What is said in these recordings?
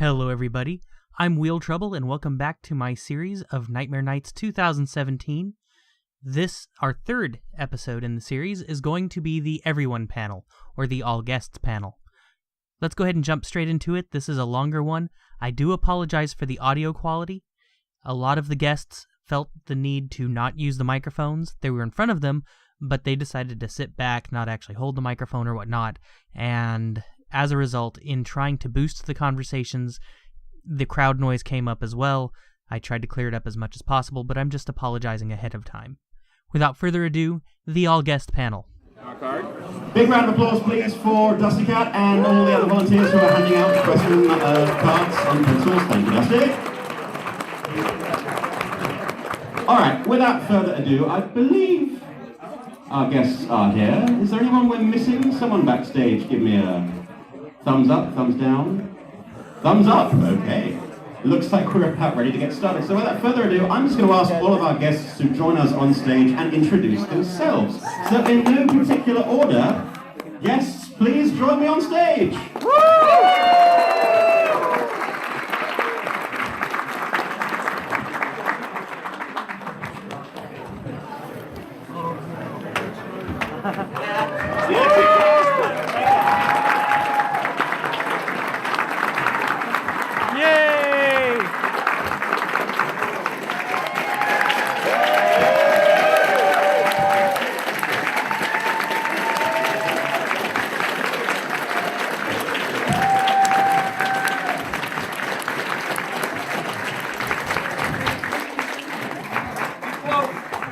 Hello everybody, I'm Wheel Trouble and welcome back to my series of Nightmare Nights 2017. This, our third episode in the series, is going to be the Everyone panel, or the All Guests panel. Let's go ahead and jump straight into it. This is a longer one. I do apologize for the audio quality. A lot of the guests felt the need to not use the microphones. They were in front of them, but they decided to sit back, not actually hold the microphone or whatnot, and as a result, in trying to boost the conversations, the crowd noise came up as well. I tried to clear it up as much as possible, but I'm just apologizing ahead of time. Without further ado, the all-guest panel. Big round of applause, please, for Dusty Cat and all the other volunteers who are handing out question cards and pencils. Thank you, Dusty. All right, without further ado, I believe our guests are here. Is there anyone we're missing? Someone backstage, give me a thumbs up, thumbs down. Thumbs up, okay. Looks like we're about ready to get started. So without further ado, I'm just going to ask all of our guests to join us on stage and introduce themselves. So in no particular order, guests, please join me on stage.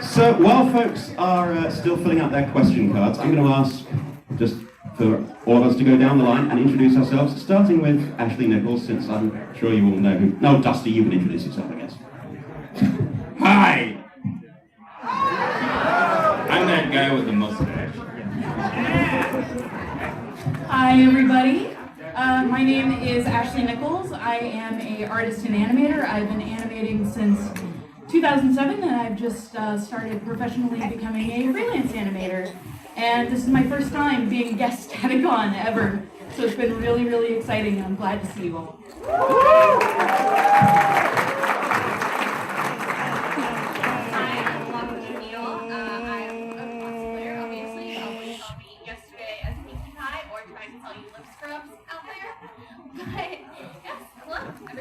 So while folks are still filling out their question cards, I'm going to ask just for all of us to go down the line and introduce ourselves, starting with Ashley Nichols, since I'm sure you all know who... No, Dusty, you can introduce yourself, I guess. Hi! I'm that guy with the mustache. Hi, everybody. My name is Ashley Nichols. I am an artist and animator. I've been animating since 2007, and I've just started professionally becoming a freelance animator. And this is my first time being a guest at a con ever. So it's been really, really exciting, and I'm glad to see you all.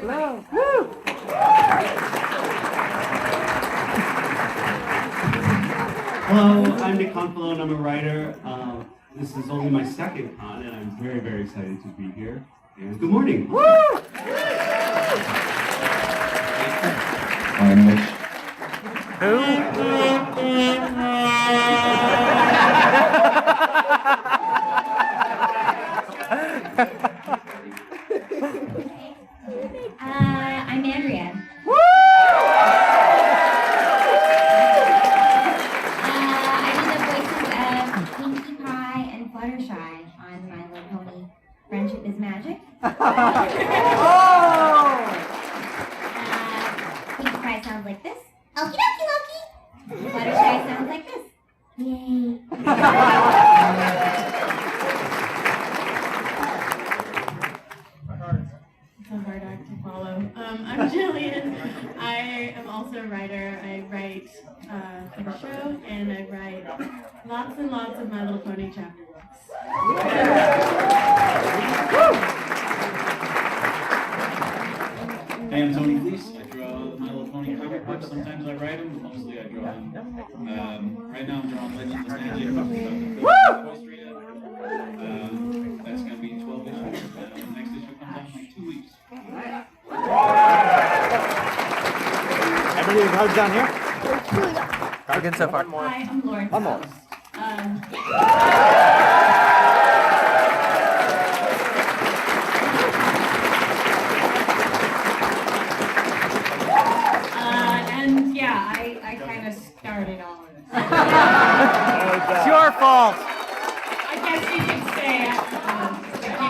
Hello. Hello, I'm Nick Confalone, I'm a writer. This is only my second con, and I'm very, very excited to be here. And good morning. Woo! I'm Mitch. I'm Andrea. I do the voices of Pinkie Pie and Fluttershy on My Little Pony. Friendship is Magic. Pinkie Pie sounds like this. Okie dokie Loki. Fluttershy sounds like this. Yay. It's a hard act to follow. I'm Jillian. I am also a writer. I write for the show, and I write lots and lots of My Little Pony chapter books. Hey, I'm Tony Fleece. I draw My Little Pony comic books. Sometimes I write them, but mostly I draw them. Right now I'm drawing Legend of Stanley about the Street. That's going to be 12 issues. The next issue comes out in like 2 weeks. Everybody hugs down here? How good so far? Hi, I'm Lauren. One more. And yeah, I kind of started all of this. It's your fault. I guess you could say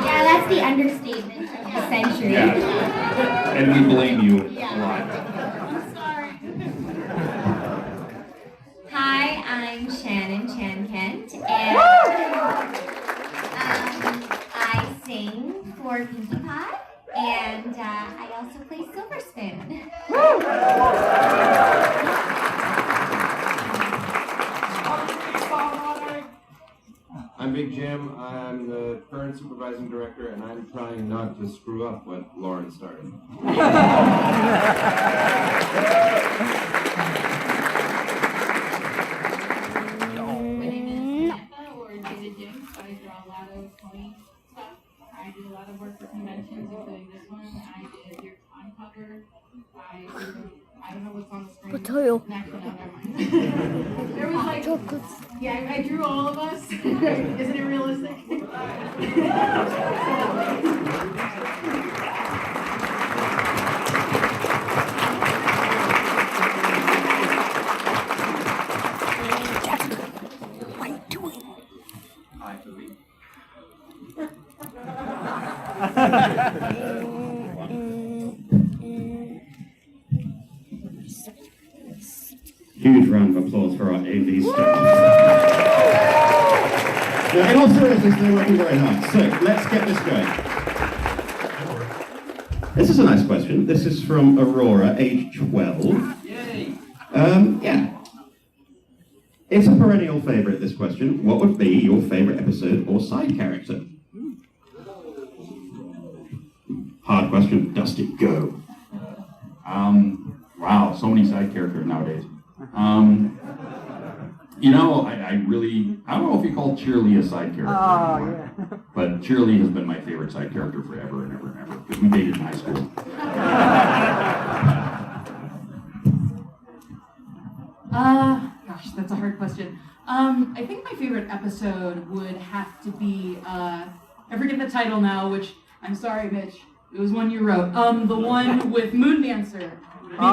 Yeah, that's the understatement of the century. Yeah. And we blame you a lot. I'm sorry. Hi, I'm Shannon Chan Kent, and I sing for Pinkie Pie, And I also play Silver Spoon. I'm Big Jim. I'm the current supervising director, and I'm trying not to screw up what Lauren started. My name is Samantha, or Jada Jim. I draw a lot of pony stuff. I do a lot of work for conventions, including this one. I did your con cover. I don't know what's on the screen. Potato. Never mind. There was like, yeah, I drew all of us. Isn't it realistic? What are you doing? Hi, Toby. Huge round of applause for our AV staff. Now, in all seriousness, they're working very hard. So, let's get this going. This is a nice question. This is from Aurora, age 12. Yay! Yeah. It's a perennial favorite, this question. What would be your favorite episode or side character? Hard question. Dusty, go. Wow, so many side characters nowadays. You know, I don't know if you call Cheerly a side character anymore, but Cheerly has been my favorite side character forever and ever and ever, because we dated in high school. Gosh, that's a hard question. I think my favorite episode would have to be, I forget the title now, which, I'm sorry, Mitch, it was one you wrote. The one with Moon Dancer. Because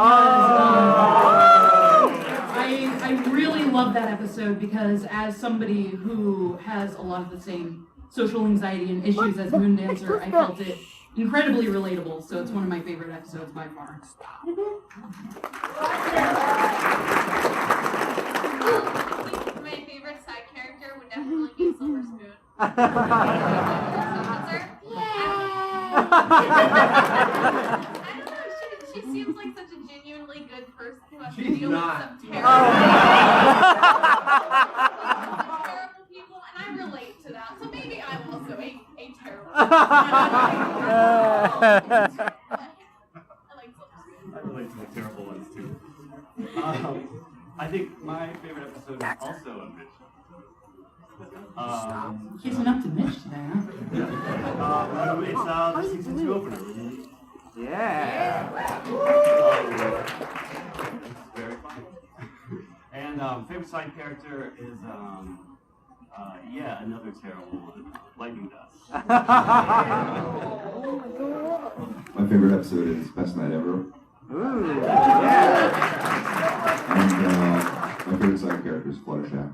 I really love that episode because as somebody who has a lot of the same social anxiety and issues as Moon Dancer, I felt it incredibly relatable, so it's one of my favorite episodes by far. My favorite side character would definitely be Silver Spoon. I don't know, she seems like such a genuinely good person who has to deal with some terrible people, and I relate to that. So maybe I'm also a terrible person. I like Silver Spoon. I relate to the terrible ones too. I think my favorite episode is also a Mitch. Kissing up to Mitch today, huh? It's the season 2 opener. Yeah. It's very fun. And favorite side character is another terrible one, Lightning Dust. My favorite episode is Best Night Ever. Ooh. Yeah. And my favorite side character is Fluttershy.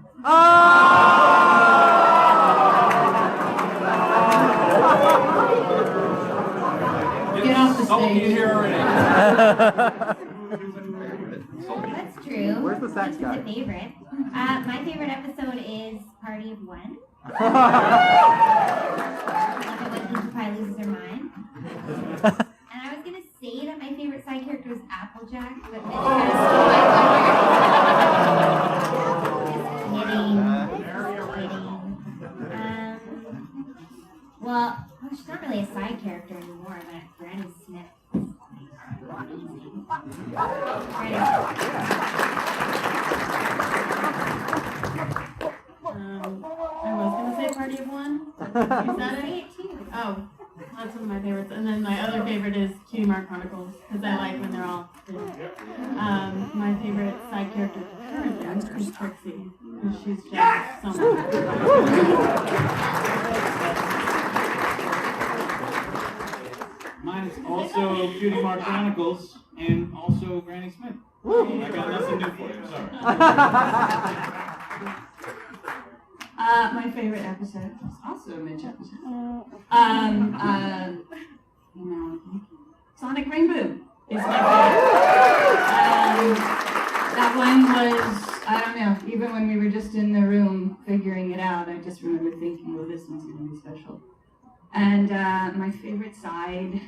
Get off the stage. He's here already. That's true. Where's the sax This guy? is a favorite. My favorite episode is Party of One. I love it when Pinkie Pie loses her mind. And I was going to say that my favorite side character is Applejack, but Mitch kind of stole my thunder. Well, she's not really a side character anymore, but Granny Smith is amazing. I was gonna say Party of One. Is that it? Oh, that's one of my favorites. And then my other favorite is Cutie Mark Chronicles, because I like when they're all my favorite side character currently is Trixie, because she's just so much. Mine is also Cutie Mark Chronicles and also Granny Smith. I got nothing new for you, sorry. My favorite episode is also a Mitch episode. Sonic Rainbow is my favorite. That one was, I don't know, even when we were just in the room figuring it out, I just remember thinking, well, this one's going to be special. And my favorite side,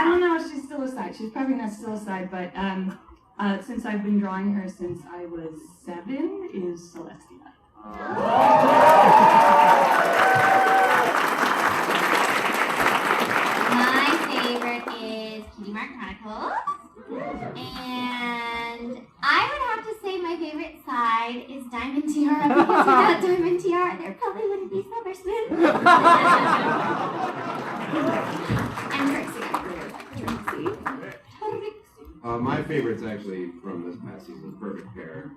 I don't know if she's still aside. She's probably not still aside, but since I've been drawing her since I was 7, is Celestia. My favorite is Cutie Mark Chronicles. And I would have to say my favorite side is Diamond Tiara, because without Diamond Tiara, there probably wouldn't be Summer Spin. And Trixie. My favorite's actually from this past season, Perfect Pair.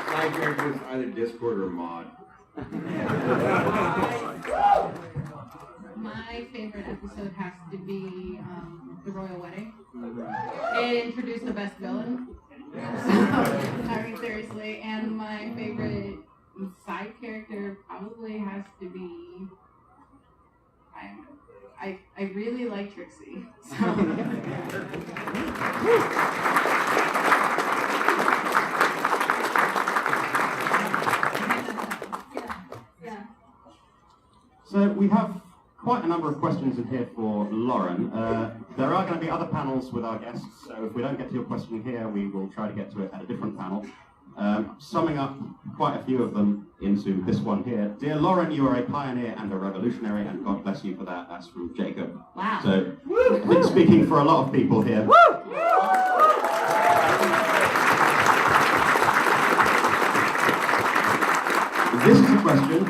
My character is either Discord or Mod. My favorite episode has to be The Royal Wedding. It introduced the best villain. I mean, seriously. And my favorite side character probably has to be... I really like Trixie. So. So we have quite a number of questions in here for Lauren. There are going to be other panels with our guests, so if we don't get to your question here, we will try to get to it at a different panel. Summing up quite a few of them into this one here. Dear Lauren, you are a pioneer and a revolutionary, and God bless you for that. That's from Jacob. Wow. So, I think speaking for a lot of people here. This is a question,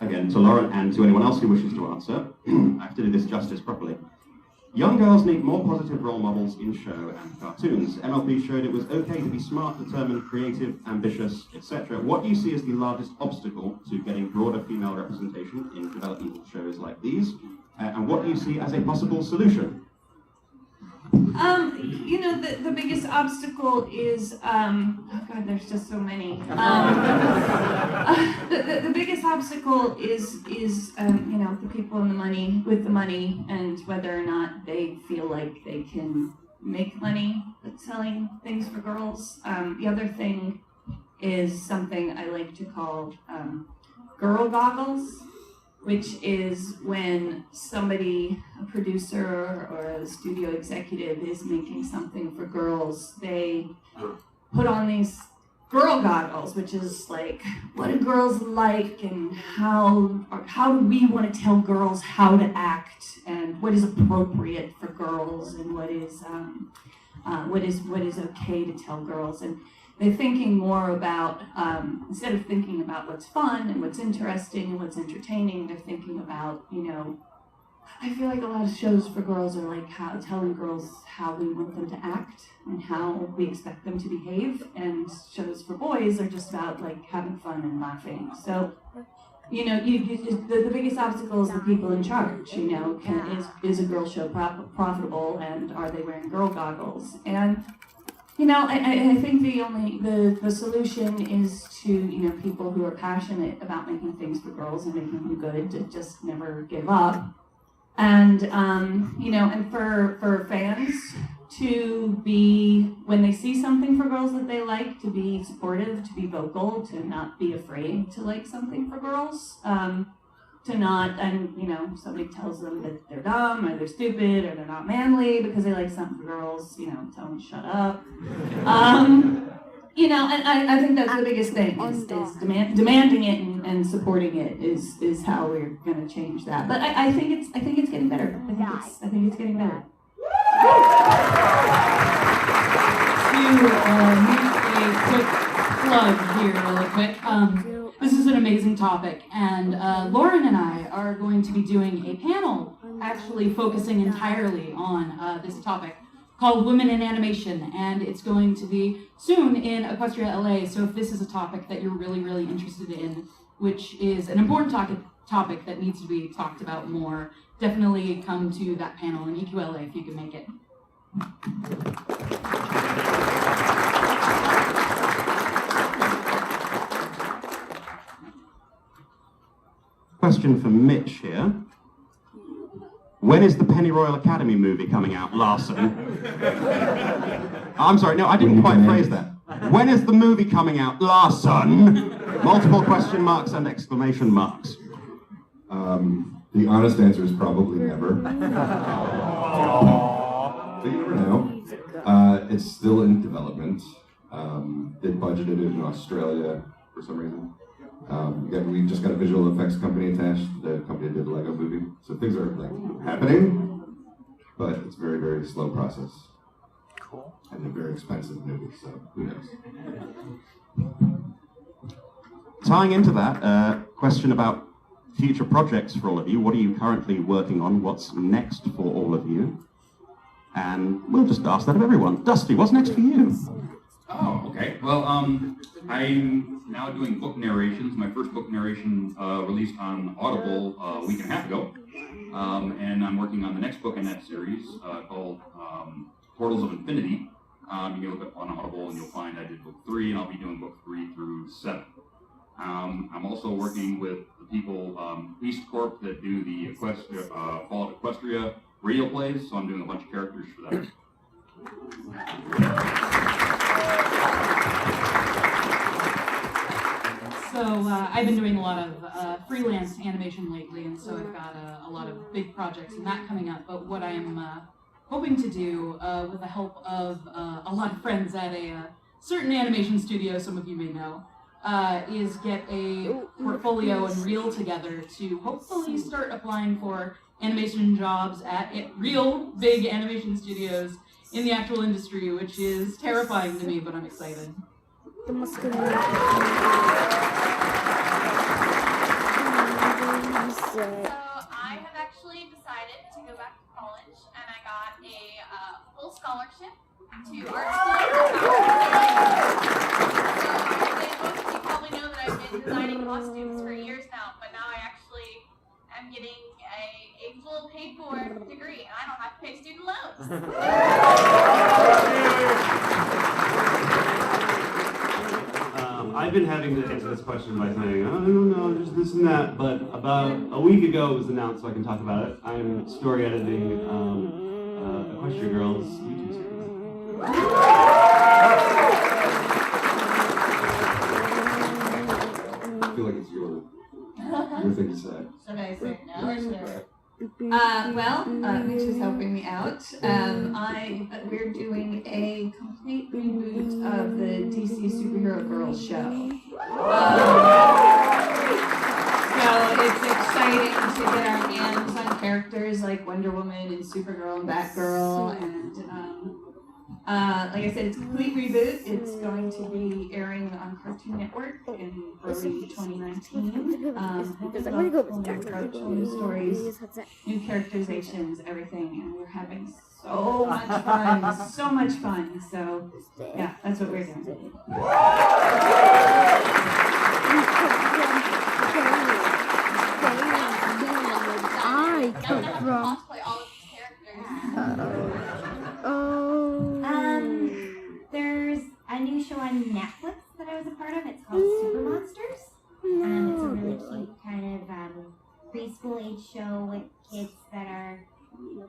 again, to Lauren and to anyone else who wishes to answer. I have to do this justice properly. Young girls need more positive role models in show and cartoons. MLP showed it was okay to be smart, determined, creative, ambitious, etc. What do you see as the largest obstacle to getting broader female representation in developmental shows like these? And what do you see as a possible solution? You know, the biggest obstacle is, oh God, there's just so many. The biggest obstacle is you know, the people in the money, with the money, and whether or not they feel like they can make money selling things for girls. The other thing is something I like to call girl goggles, which is when somebody, a producer or a studio executive, is making something for girls, they put on these girl goggles, which is like, what do girls like, and how do we want to tell girls how to act, and what is appropriate for girls, and what is okay to tell girls. And they're thinking more about, instead of thinking about what's fun and what's interesting and what's entertaining, they're thinking about, you know, I feel like a lot of shows for girls are like telling girls how we want them to act and how we expect them to behave, and shows for boys are just about like having fun and laughing. So, you know, the biggest obstacle is the people in charge. You know, is a girl show profitable, and are they wearing girl goggles? And you know, I think the solution is to, you know, people who are passionate about making things for girls and making them good, to just never give up. And, you know, and for fans to be, when they see something for girls that they like, to be supportive, to be vocal, to not be afraid to like something for girls. To not, and you know, somebody tells them that they're dumb or they're stupid or they're not manly because they like something for girls, you know, tell them to shut up. You know, and I think that's the biggest thing is demanding it and supporting it is how we're going to change that. But I think it's getting better. I think it's getting better. To make a quick plug here really quick. This is an amazing topic, and Lauren and I are going to be doing a panel actually focusing entirely on this topic called Women in Animation, and it's going to be soon in Equestria, LA. So if this is a topic that you're really, really interested in, which is an important topic that needs to be talked about more, definitely come to that panel in EQLA if you can make it. Question for Mitch here. When is the Pennyroyal Academy movie coming out, Larson? I'm sorry, no, I didn't quite phrase that. When is the movie coming out, Larson? Multiple question marks and exclamation marks. The honest answer is probably never. But you never know. It's still in development. They budgeted it in Australia for some reason. We just got a visual effects company attached. The company that did the Lego movie. So things are like happening, but it's a very, very slow process. Cool. And a very expensive movie, so who knows? Tying into that, question about future projects for all of you. What are you currently working on? What's next for all of you? And we'll just ask that of everyone. Dusty, what's next for you? Oh, okay. Well, I'm now doing book narrations. My first book narration released on Audible a week and a half ago. And I'm working on the next book in that series called Portals of Infinity. You can look up on Audible and you'll find I did book 3, and I'll be doing book 3 through 7. I'm also working with the people, East Corp, that do the Fallout Equestria radio plays, so I'm doing a bunch of characters for that. So I've been doing a lot of freelance animation lately, and so I've got a lot of big projects and that coming up. But what I'm hoping to do, with the help of a lot of friends at a certain animation studio, some of you may know, is get a portfolio and reel together to hopefully start applying for animation jobs at real big animation studios in the actual industry, which is terrifying to me, but I'm excited. So I have actually decided to go back to college, and I got a full scholarship to art school. So you probably know that I've been designing costumes for years now, but now I actually am getting a full paid-for degree, and I don't have to pay student loans. I've been having to answer this question by saying, I don't know, just this and that, but about a week ago it was announced, so I can talk about it. I'm story editing Equestria Girls YouTube series. I feel like it's your thing to say. Should I say no or should Mitch is helping me out. We're doing a complete reboot of the DC Superhero Girls show. So it's exciting to get our hands on characters like Wonder Woman and Supergirl and Batgirl, and like I said, it's a complete reboot. It's going to be airing on Cartoon Network in early 2019. New stories, new characterizations, everything, and we're having so much fun. So yeah, that's what we're doing. There's a new show on Netflix that I was a part of. It's called Super Monsters. It's a really cute kind of preschool age show with kids that are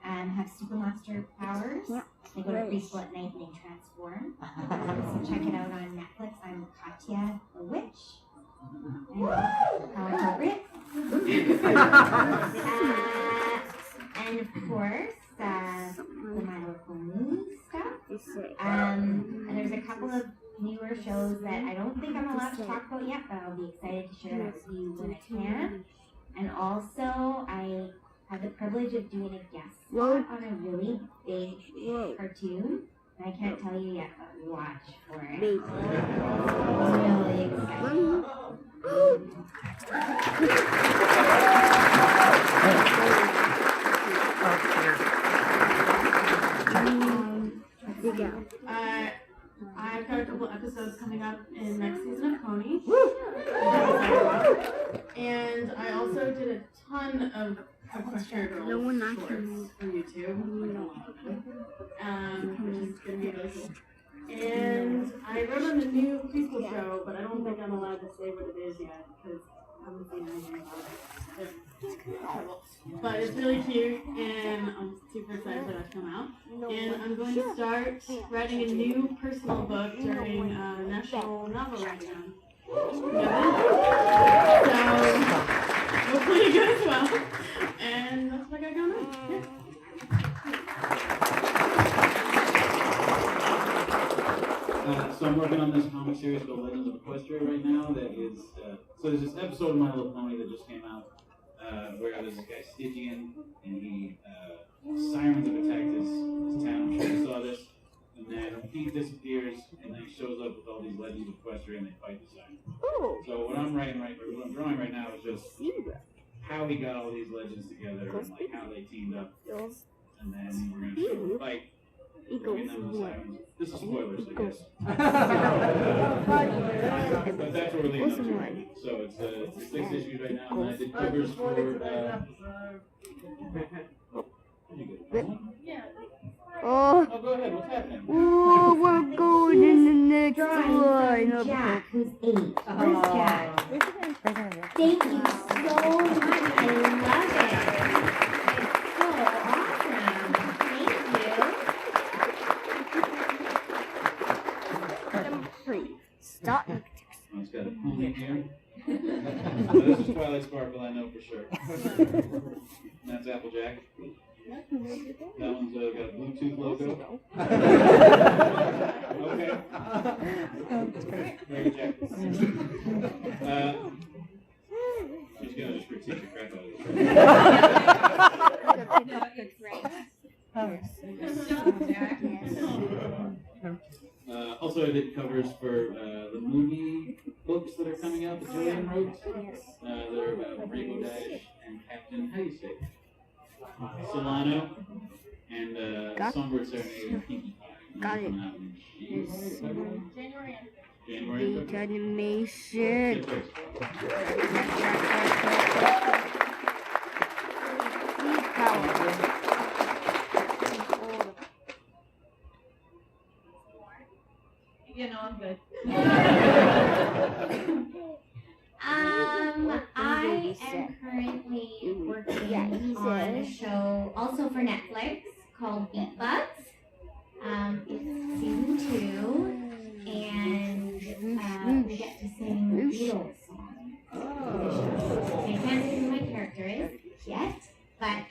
have super monster powers. They go to preschool at night and they transform. So check it out on Netflix. I'm Katya the Witch. How appropriate. And of course, the My Little Pony stuff. And there's a couple of newer shows that I don't think I'm allowed to talk about yet, but I'll be excited to share that with you when I can. And also, I had the privilege of doing a guest spot on a really big cartoon. And I can't tell you yet, but watch for it. Really excited. I've got a couple episodes coming up in next season of Pony. And I also did a ton of Equestria Girls shorts for YouTube. Which is going to be really cool. And I wrote on the new preschool show, but I don't think I'm allowed to say what it is yet, because I'm haven't seen anything about it. But it's really cute, and I'm super excited for that to come out. And I'm going to start writing a new personal book during National Novel Writing Month. So hopefully it goes well. And that's what I got going on. Yeah. So I'm working on this comic series called Legends of Equestria right now. That is, so there's this episode of My Little Pony that just came out where there's this guy Stygian, and he sirens have attacked his town. I'm sure you saw this. And then he disappears, and then he shows up with all these Legends of Equestria, and they fight the siren. So what I'm drawing right now is just how he got all these legends together and like how they teamed up, and then we're gonna show the fight. This is spoilers, I guess. But that's what we're leading up to right now. So it's 6 issues right now, and I did covers for. Oh, go ahead. What's happening? Oh, we're going in the next Drawing one. from Jack, who's 8. Where's Jack? Thank you so much. I love it. It's so awesome. Thank you. Stop. Oh, it's got a pony here. Oh, this is Twilight Sparkle, I know for sure. That's Applejack. That one's got a Bluetooth logo. Okay. Very Jack. She's gonna just critique the crap out of this. Also, I did covers for the movie books that are coming out that Julian wrote. They're about Rainbow Dash and Captain, how do you say it? Solano and Songbird Serenade and Pinkie Pie. Got it. January. Beat animation. You know, I'm good. I am currently working on a show also for Netflix called Beat Bugs. It's season 2, and we get to sing Beatles songs. I can't say who my character is yet, but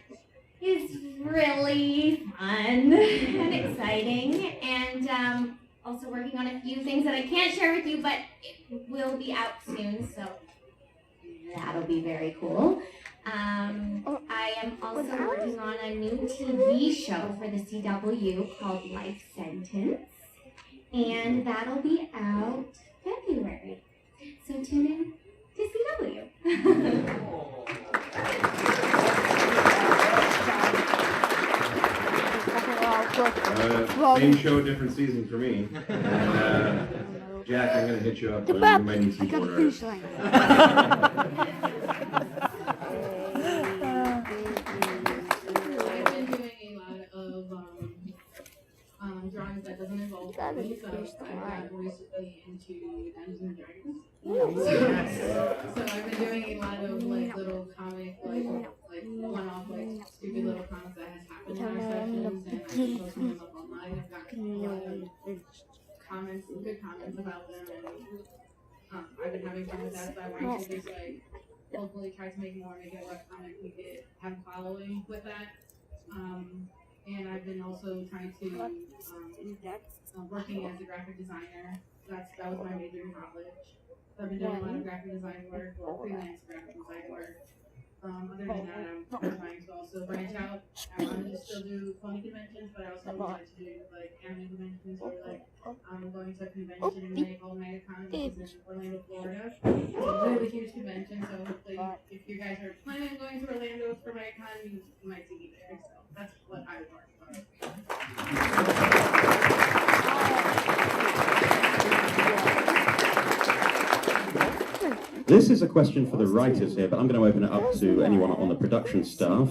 it's really fun and exciting, and also working on a few things that I can't share with you, but it will be out soon, so that'll be very cool. I am also working on a new TV show for the CW called Life Sentence, and that'll be out February. So tune in to CW. Same show, different season for me. And, Jack, I'm gonna hit you up. You might need some corner. Drawings that doesn't involve me, so I got recently into Dungeons and Dragons. So I've been doing a lot of like little comic, like one-off, like stupid little comics that has happened in our sessions, and I just post them up online. I've gotten a lot of comments, good comments about them, and I've been having fun with that. So I want to just like hopefully try to make more, make it a webcomic, make it have a following with that. And I've been also trying to, working as a graphic designer. That was my major in college. So I've been doing a lot of graphic design work, or freelance graphic design work. Other than that, I'm trying to also branch out. I wanted to still do pony conventions, but I also wanted to do like anime conventions, or like I'm going to a convention in May called MegaCon, which is in Orlando, Florida. It's a really huge convention, so hopefully if you guys are planning on going to Orlando for MegaCon, you might see me there. So that's what I would work on. This is a question for the writers here, but I'm going to open it up to anyone on the production staff.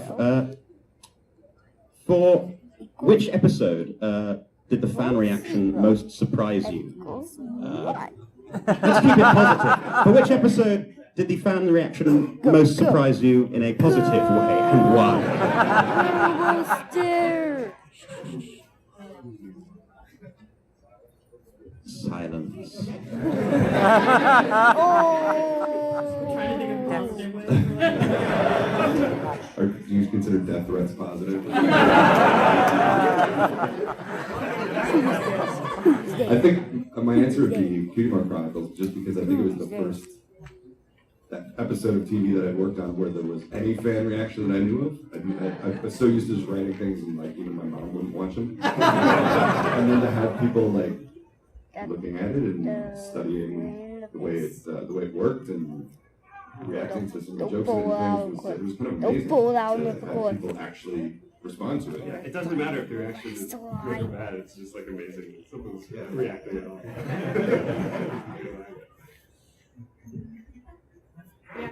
For which episode did the fan reaction most surprise you? Let's keep it positive. For which episode Did the fan reaction most surprise you in a positive way, and why? Almost there. Silence. Trying to think of positive ways. Or do you consider death threats positive? I think my answer would be Cutie Mark Chronicles, just because I think it was the first episode of TV that I worked on where there was any fan reaction that I knew of. I was so used to just writing things and like even my mom wouldn't watch them. And then to have people like looking at it and studying the way it worked and reacting to some of the jokes and things it was kind of amazing to have people actually respond to it. Yeah, it doesn't matter if the reaction is good or bad. It's just like amazing that someone's reacting at all. Yeah,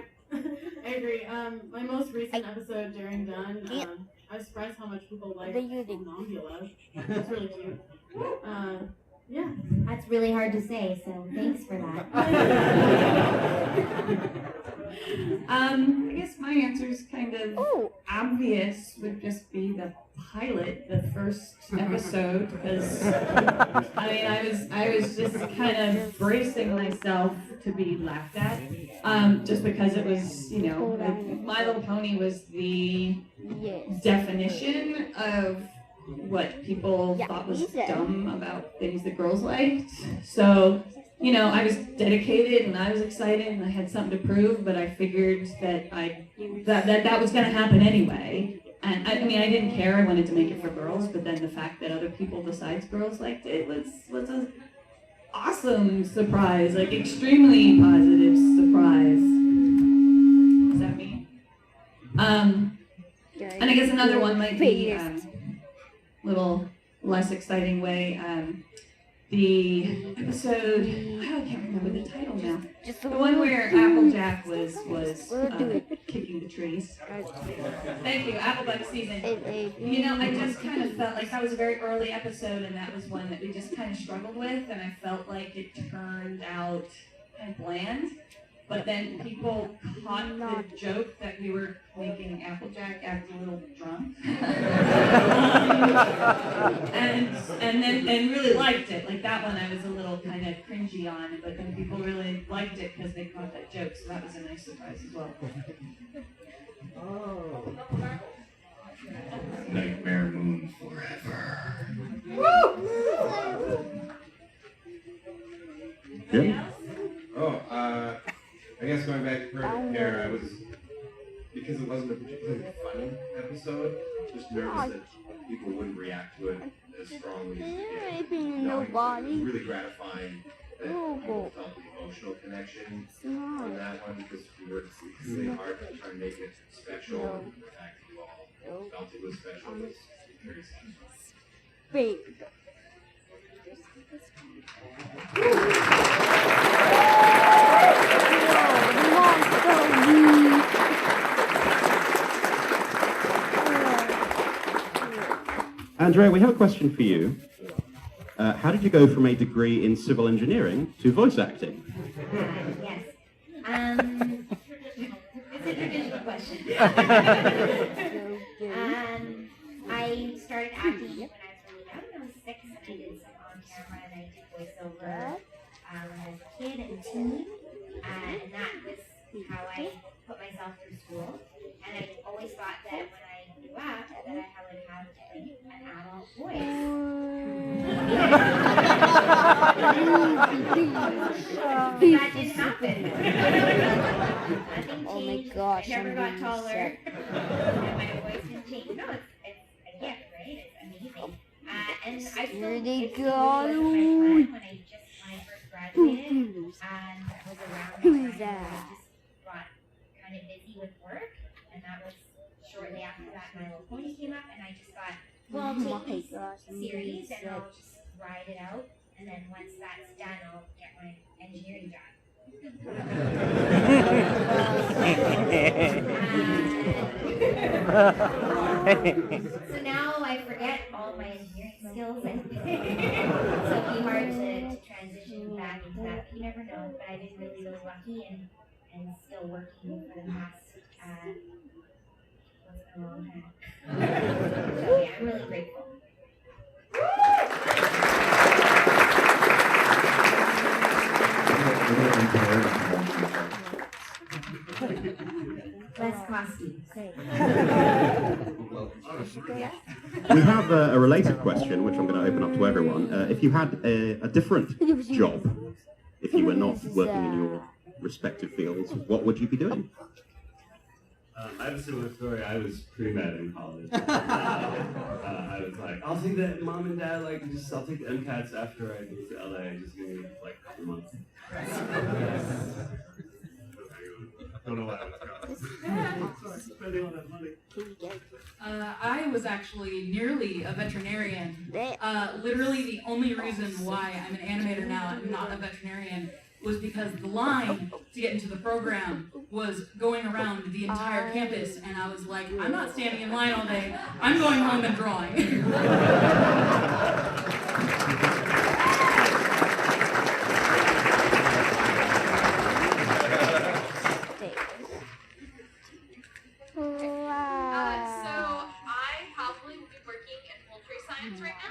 I agree. My most recent episode during Done, I was surprised how much people liked Nongula. It's really cute. Yeah. That's really hard to say, so thanks for that. I guess my answer is kind of obvious, would just be the pilot, the first episode, because I mean I was just kind of bracing myself to be laughed at, just because it was, you know, My Little Pony was the definition of what people thought was dumb about things that girls liked. So, you know, I was dedicated and I was excited and I had something to prove, but I figured that that was going to happen anyway. And I mean, I didn't care. I wanted to make it for girls, but then the fact that other people besides girls liked it was an awesome surprise, like extremely positive surprise. Does that mean? And I guess another one might be little less exciting way. The episode, I can't remember the title now. The one where Applejack was kicking the trees. Thank you, Applejack season. You know, I just kind of felt like that was a very early episode, and that was one that we just kind of struggled with, and I felt like it turned out kind of bland. But then people caught the joke that we were making Applejack act a little drunk, and really liked it. Like that one, I was a little kind of cringy on, but then people really liked it because they caught that joke. So that was a nice surprise as well. Nightmare Moon forever. Yeah. I guess going back to Perfect Pair, I was, because it wasn't a particularly funny episode, just nervous that people wouldn't react to it as strongly as they did. It was really gratifying that people felt the emotional connection on that one, because we worked really hard to try and make it special, and the fact that you all felt it was special was very satisfying. Andrea, we have a question for you. How did you go from a degree in civil engineering to voice acting? Yes. It's a traditional question. I started acting when I was really young. I was 6 and I did some on-camera and I did voiceover when I was a kid and teen. And that was how I put myself through school. And I always thought that when I grew up that I would have like an adult voice. That didn't happen. Nothing changed. Oh my gosh, I never I'm got being taller. sick. And my voice didn't change. No, it's a gift, right? It's amazing. And I still, Here they it go. still really wasn't my plan when I first graduated. And I was around the Who's time that? I just got kind of busy with work. And that was shortly after that My Little Pony came up. And I just thought, well, I'll take this series and I'll just ride it out. And then once that's done, I'll get my engineering job. So now I forget all my engineering skills, and so it'll be hard to transition back into that. But you never know. But I've been really, really lucky, and and still working for the past, what's been a long time. So yeah, I'm really grateful. Less costly. We have a related question, which I'm going to open up to everyone. If you had a different job, if you were not working in your respective fields, what would you be doing? I have a similar story. I was pre-med in college. I was like, I'll take that mom and dad, I'll take the MCATs after I move to LA. Just give me like a couple months. Don't know why I was spending all that money. I was actually nearly a veterinarian. Literally the only reason why I'm an animator now and not a veterinarian was because the line to get into the program was going around the entire campus, and I was like, I'm not standing in line all day, I'm going home and drawing. So I probably would be working in poultry science right now.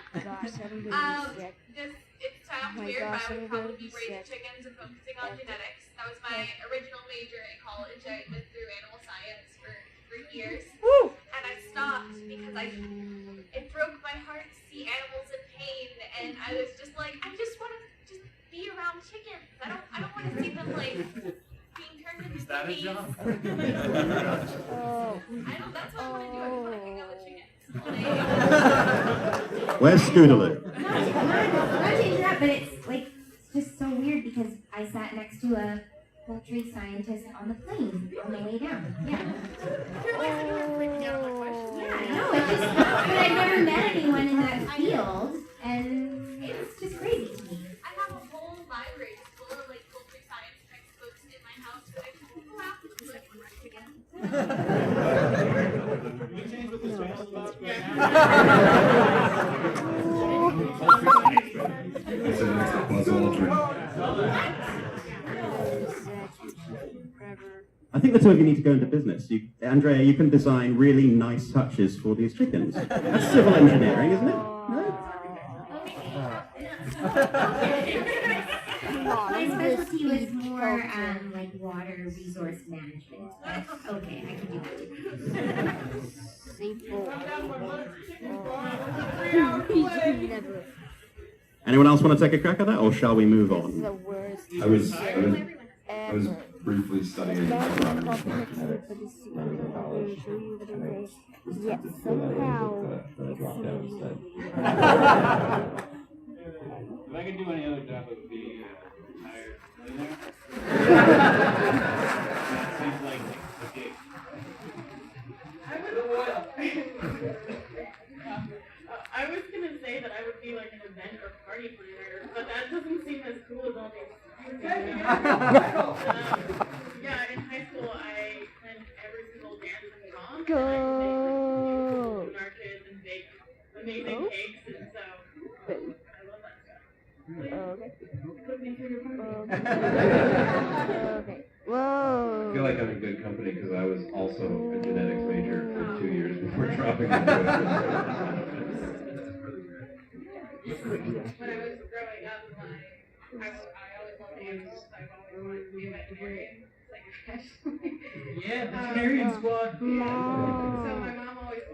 It sounds weird, but I would probably be raising chickens and focusing on genetics. That was my original major in college. I went through animal science for 3 years. And I stopped because it broke my heart to see animals in pain, and I was just like, I just want to just be around chickens. I don't want to see them like being turned into babies. I don't. That's what I want to do. I just want to hang out with chickens all day. Where's Scootaloo? Not change that, but it's like just so weird because I sat next to a poultry scientist on the plane on the way down. Yeah. You're like freaking out on my question. Yeah, I know. It's just, but I've never met anyone in that field, and it's just crazy to me. I have a whole library full of like poultry science textbooks in my house that I can go out and look for again. Can we change what this channel is about right I think the two of you need to go into business. Andrea, you can design really nice touches for these chickens. That's civil engineering, isn't it? No? My specialty was more like water resource management. Okay, I can do that too. Anyone else want to take a crack at that, or shall we move on? I was briefly studying genetics in college, and I was tempted to go that way, but I dropped out instead. If I could do any other job, it would be hire a millionaire. That seems like the gig. I was gonna say that I would be like an event or party planner, but that doesn't seem as cool as all these. Yeah, in high school I planned every single dance and prom. Go. And our kids and bake amazing cakes, and so I love that stuff. Okay. Put me through your party. Okay. Whoa. I feel like I'm in good company because I was also a genetics major for 2 years before dropping into it. When I was growing up, I always loved animals. I've always wanted to be a veterinarian. Yeah, veterinarian squad. So my mom always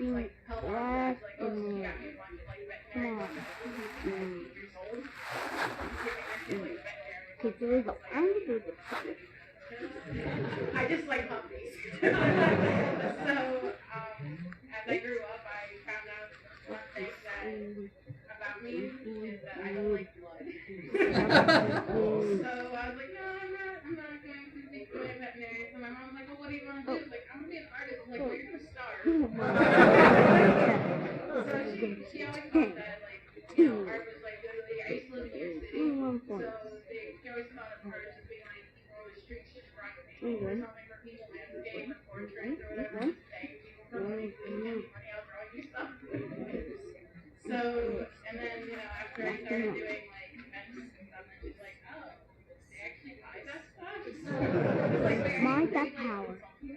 like helped out. Like, oh, she got me a bunch of like veterinary books. I was 8 years old. I just like puppies. So as I grew up, I found out one thing about me is that I don't like blood. So I was like, no, I'm not going to be a veterinarian. So my mom was like, well, what do you want to do? I was like, I'm going to be an artist. I'm like, well, you're going to starve. So she always thought that, like, you know, art was like literally, I used to live in New York City. So she always thought of art as being like, people on the streets just writing or something for people landscape or portraits or whatever. Just saying people for money, money, I'll draw you stuff. So, and then, you know, after I started doing like events and stuff, and she's like, oh, they actually buy that stuff? Mind that power. So I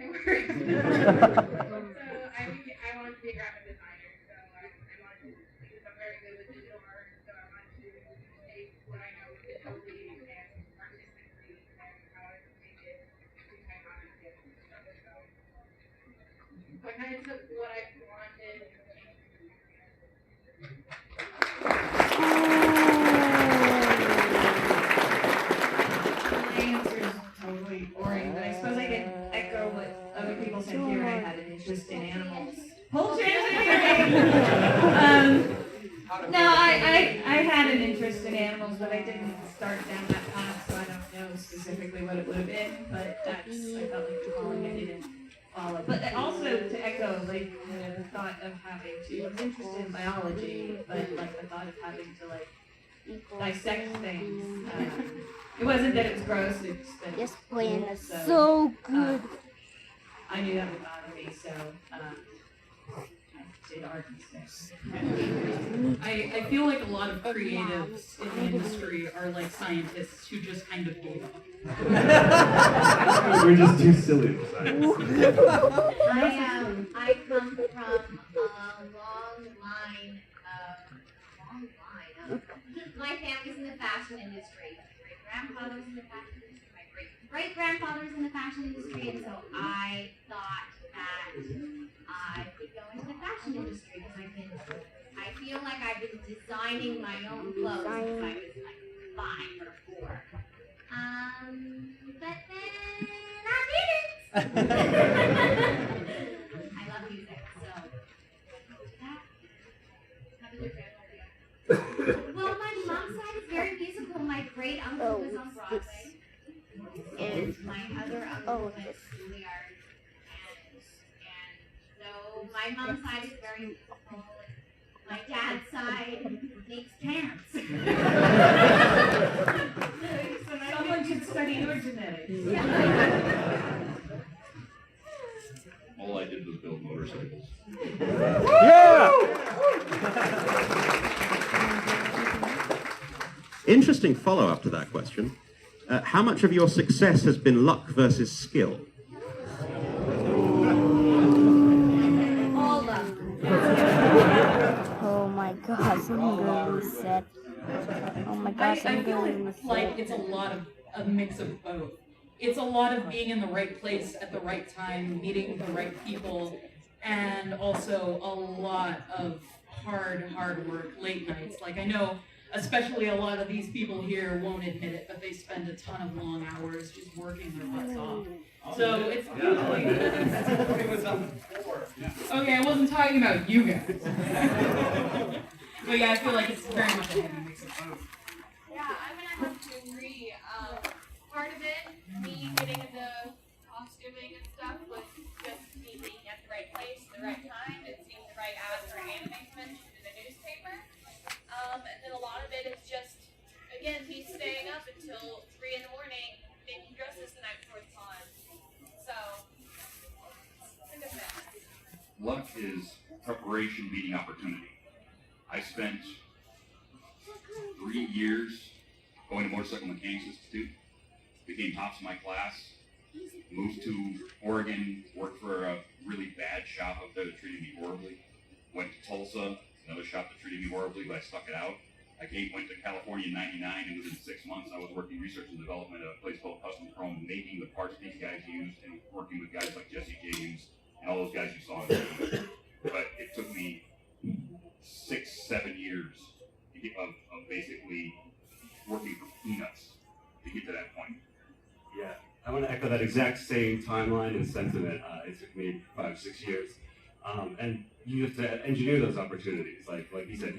wanted to be a graphic designer, so I wanted to, because I'm very good with digital art, so I wanted to take what I know digitally and artistically and how I could make it into iconic and stuff. So I kind of took what I wanted and changed My answer is totally boring, but I suppose I can echo what other people said here. I had an interest in animals. Poultry engineering! No, I had an interest in animals, but I didn't start down that path, so I don't know specifically what it would have been, but that's, I felt like the calling I didn't follow. But also to echo, like, the thought of having to, I was interested in biology, but like the thought of having to like dissect things. It wasn't that it was gross, it's that it was Playing cool, is so good. I knew that would bother me, so I did art instead. I feel like a lot of creatives in the industry are like scientists who just kind of gave up. We're just too silly for science. I come from a long line of my family's in the fashion industry. My great-grandfather's in the fashion industry. My great-great-grandfather's in the fashion industry, and so I thought that I could go into the fashion industry because I feel like I've been designing my own clothes since I was like 5 or 4. But then I didn't. I love music, so that. How did your family do? Well, my mom's side is very musical. My great uncle was on Broadway, and my other uncle went to Juilliard, and so my mom's side is very musical. My dad's side makes pants. Someone should study your genetics. All I did was build motorcycles. Yeah! Interesting follow-up to that question. How much of your success has been luck versus skill? All luck. Oh my gosh, I'm gonna reset. Oh my gosh, I I'm feel gonna reset. like it's a lot of a mix of both. It's a lot of being in the right place at the right time, meeting the right people, and also a lot of hard work, late nights. Like I know, especially a lot of these people here won't admit it, but they spend a ton of long hours just working their butts off. So it's usually... Okay, I wasn't talking about you guys. But yeah, I feel like it's very much a heavy mix of both. Yeah, I'm gonna have to agree. Part of it, me getting into costuming and stuff, was just me being at the right place at the right time and seeing the right ad for an anime mentioned in the newspaper. And then a lot of it is just, again, me staying up until 3 in the morning making dresses the night before the con. So, it's a good mix. Luck is preparation meeting opportunity. I spent 3 years going to Motorcycle Mechanics Institute, became tops in my class, moved to Oregon, worked for a really bad shop up there that treated me horribly, went to Tulsa, another shop that treated me horribly, but I stuck it out. I went to California in '99, and within 6 months I was working research and development at a place called Custom Chrome, making the parts these guys used, and working with guys like Jesse James and all those guys you saw in the movie. But it took me 6-7 years of basically working for peanuts to get to that point. Yeah, I want to echo that exact same timeline and sentiment. It took me 5-6 years. And you have to engineer those opportunities. Like he said,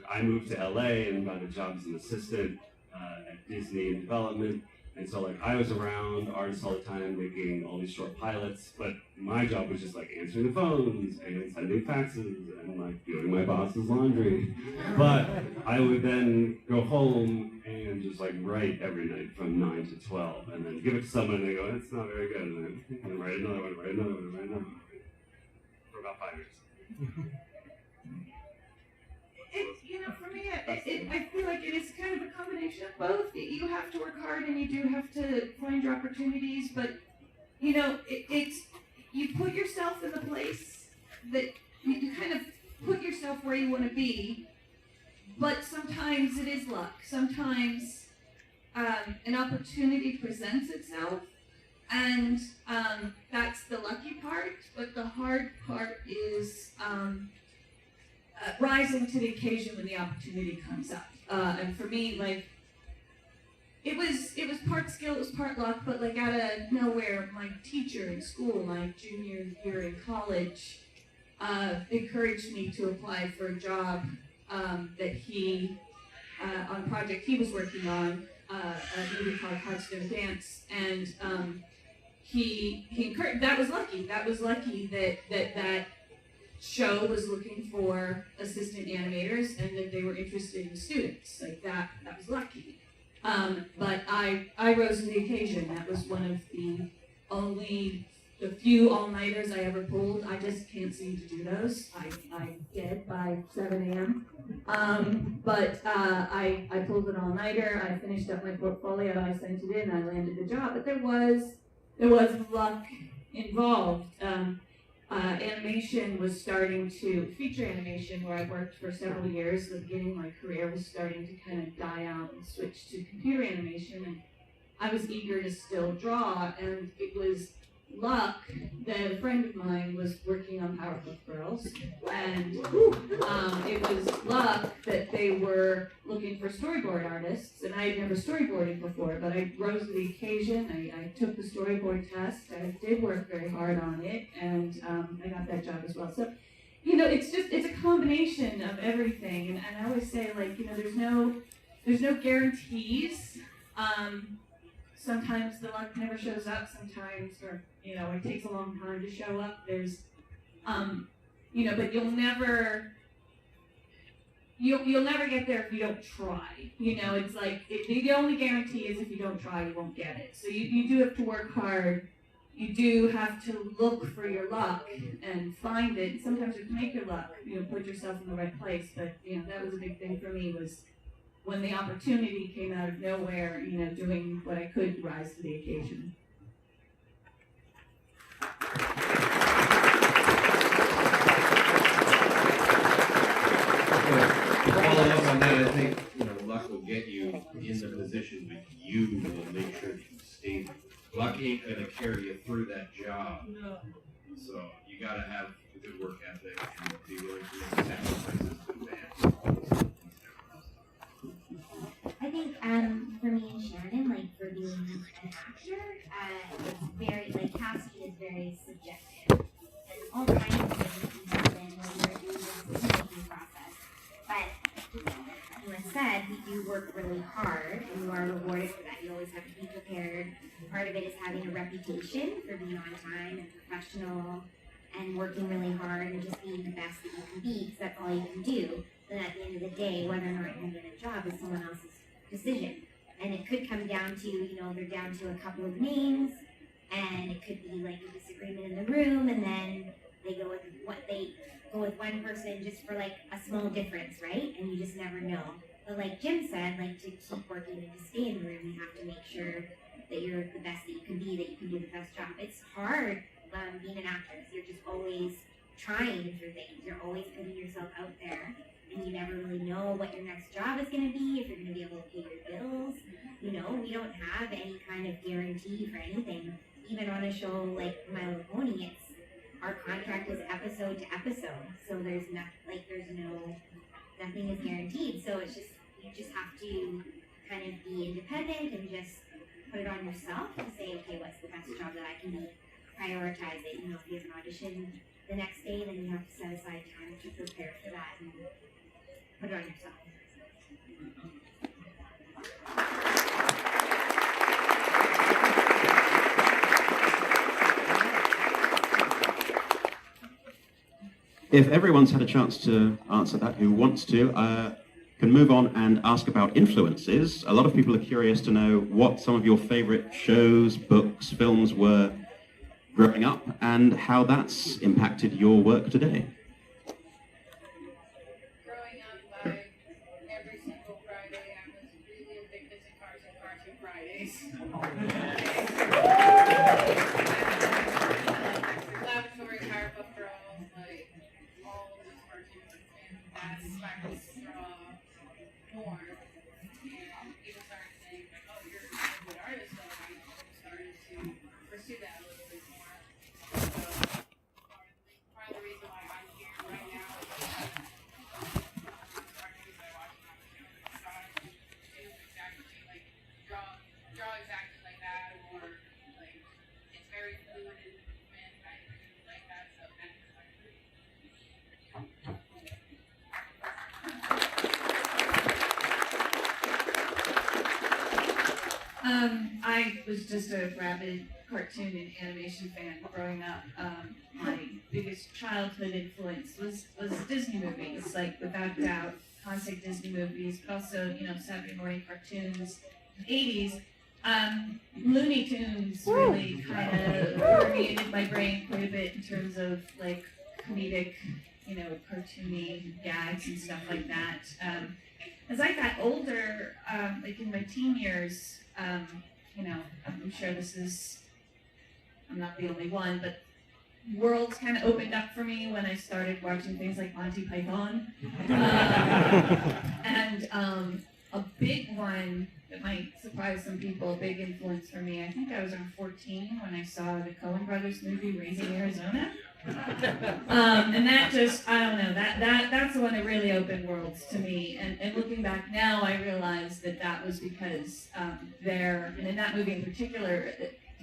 I moved to LA and got a job as an assistant at Disney in development. And so like I was around artists all the time making all these short pilots, but my job was just like answering the phones and sending faxes and like doing my boss's laundry. But I would then go home and just like write every night from 9 to 12 and then give it to someone and they go, it's not very good. And then write another one, write another one, write another one. For about 5 years. For me, I feel like it is kind of a combination of both. You have to work hard and you do have to find your opportunities, but it's you put yourself in the place that you kind of put yourself where you want to be, but sometimes it is luck. Sometimes an opportunity presents itself, and that's the lucky part, but the hard part is rising to the occasion when the opportunity comes up. And for me, like, it was part skill, it was part luck, but like out of nowhere, my teacher in school, my junior year in college, encouraged me to apply for a job that he, on a project he was working on, a movie called Heartstone Dance, and he encouraged. That was lucky. That was lucky that show was looking for assistant animators and that they were interested in students. Like that was lucky. But I rose to the occasion. That was one of the few all-nighters I ever pulled. I just can't seem to do those. I did by 7 a.m. But I pulled an all-nighter. I finished up my portfolio. I sent it in. I landed the job. But there was luck involved. Animation was starting to, feature animation, where I worked for several years. The beginning of my career was starting to kind of die out and switch to computer animation. And I was eager to still draw, and it was luck that a friend of mine was working on Powerpuff Girls, and it was luck that they were looking for storyboard artists, and I had never storyboarded before, but I rose to the occasion. I took the storyboard test. I did work very hard on it, and I got that job as well. So, it's a combination of everything, and I always say, like, there's no guarantees. Sometimes the luck never shows up. Sometimes, or it takes a long time to show up. There's, but you'll never get there if you don't try. It's like the only guarantee is if you don't try, you won't get it. So you do have to work hard. You do have to look for your luck and find it. Sometimes you have to make your luck. Put yourself in the right place. But that was a big thing for me, was when the opportunity came out of nowhere, doing what I could to rise to the occasion. To follow up on that, I think luck will get you in the position, but you will make sure that you stay there. Luck ain't gonna carry you through that job. No. So you gotta have a good work ethic and be willing to make sacrifices to advance. I think for me and Shannon, like for being an actor, it's very, like, casting is very subjective. And all kinds of things can happen when you're doing this making process. But as everyone said, we do work really hard, and you are rewarded for that. You always have to be prepared. Part of it is having a reputation for being on time and professional and working really hard and just being the best that you can be, because that's all you can do. Then at the end of the day, whether or not you're going to get a job is someone else's decision. And it could come down to, they're down to a couple of names, and it could be like a disagreement in the room, and then they go with one person just for like a small difference, right? And you just never know. But like Jim said, like, to keep working and to stay in the room, you have to make sure that you're the best that you can be, that you can do the best job. It's hard being an actress. You're just always trying for things. You're always putting yourself out there. And you never really know what your next job is going to be, if you're going to be able to pay your bills. We don't have any kind of guarantee for anything. Even on a show like My Little Pony, our contract is episode to episode. So nothing is guaranteed. So you just have to kind of be independent and just put it on yourself and say, okay, what's the best job that I can be? Prioritize it. If you have an audition the next day, then you have to set aside time to prepare for that and put it on yourself. If everyone's had a chance to answer that, who wants to, can move on and ask about influences. A lot of people are curious to know what some of your favorite shows, books, films were growing up, and how that's impacted your work today. Growing up, every single Friday, I was really addicted to Cartoon Fridays. was just a rabid cartoon and animation fan growing up. My biggest childhood influence was Disney movies, like without doubt, classic Disney movies, but also, Saturday morning cartoons, 80s. Looney Tunes really kind of permeated my brain quite a bit in terms of like comedic, cartoony gags and stuff like that. As I got older, like in my teen years, I'm sure I'm not the only one, but worlds kind of opened up for me when I started watching things like Monty Python. And a big one that might surprise some people, a big influence for me, I think I was around 14 when I saw the Coen Brothers movie, Raising Arizona. And that just, I don't know, that's the one that really opened worlds to me. And looking back now, I realize that was because and in that movie in particular,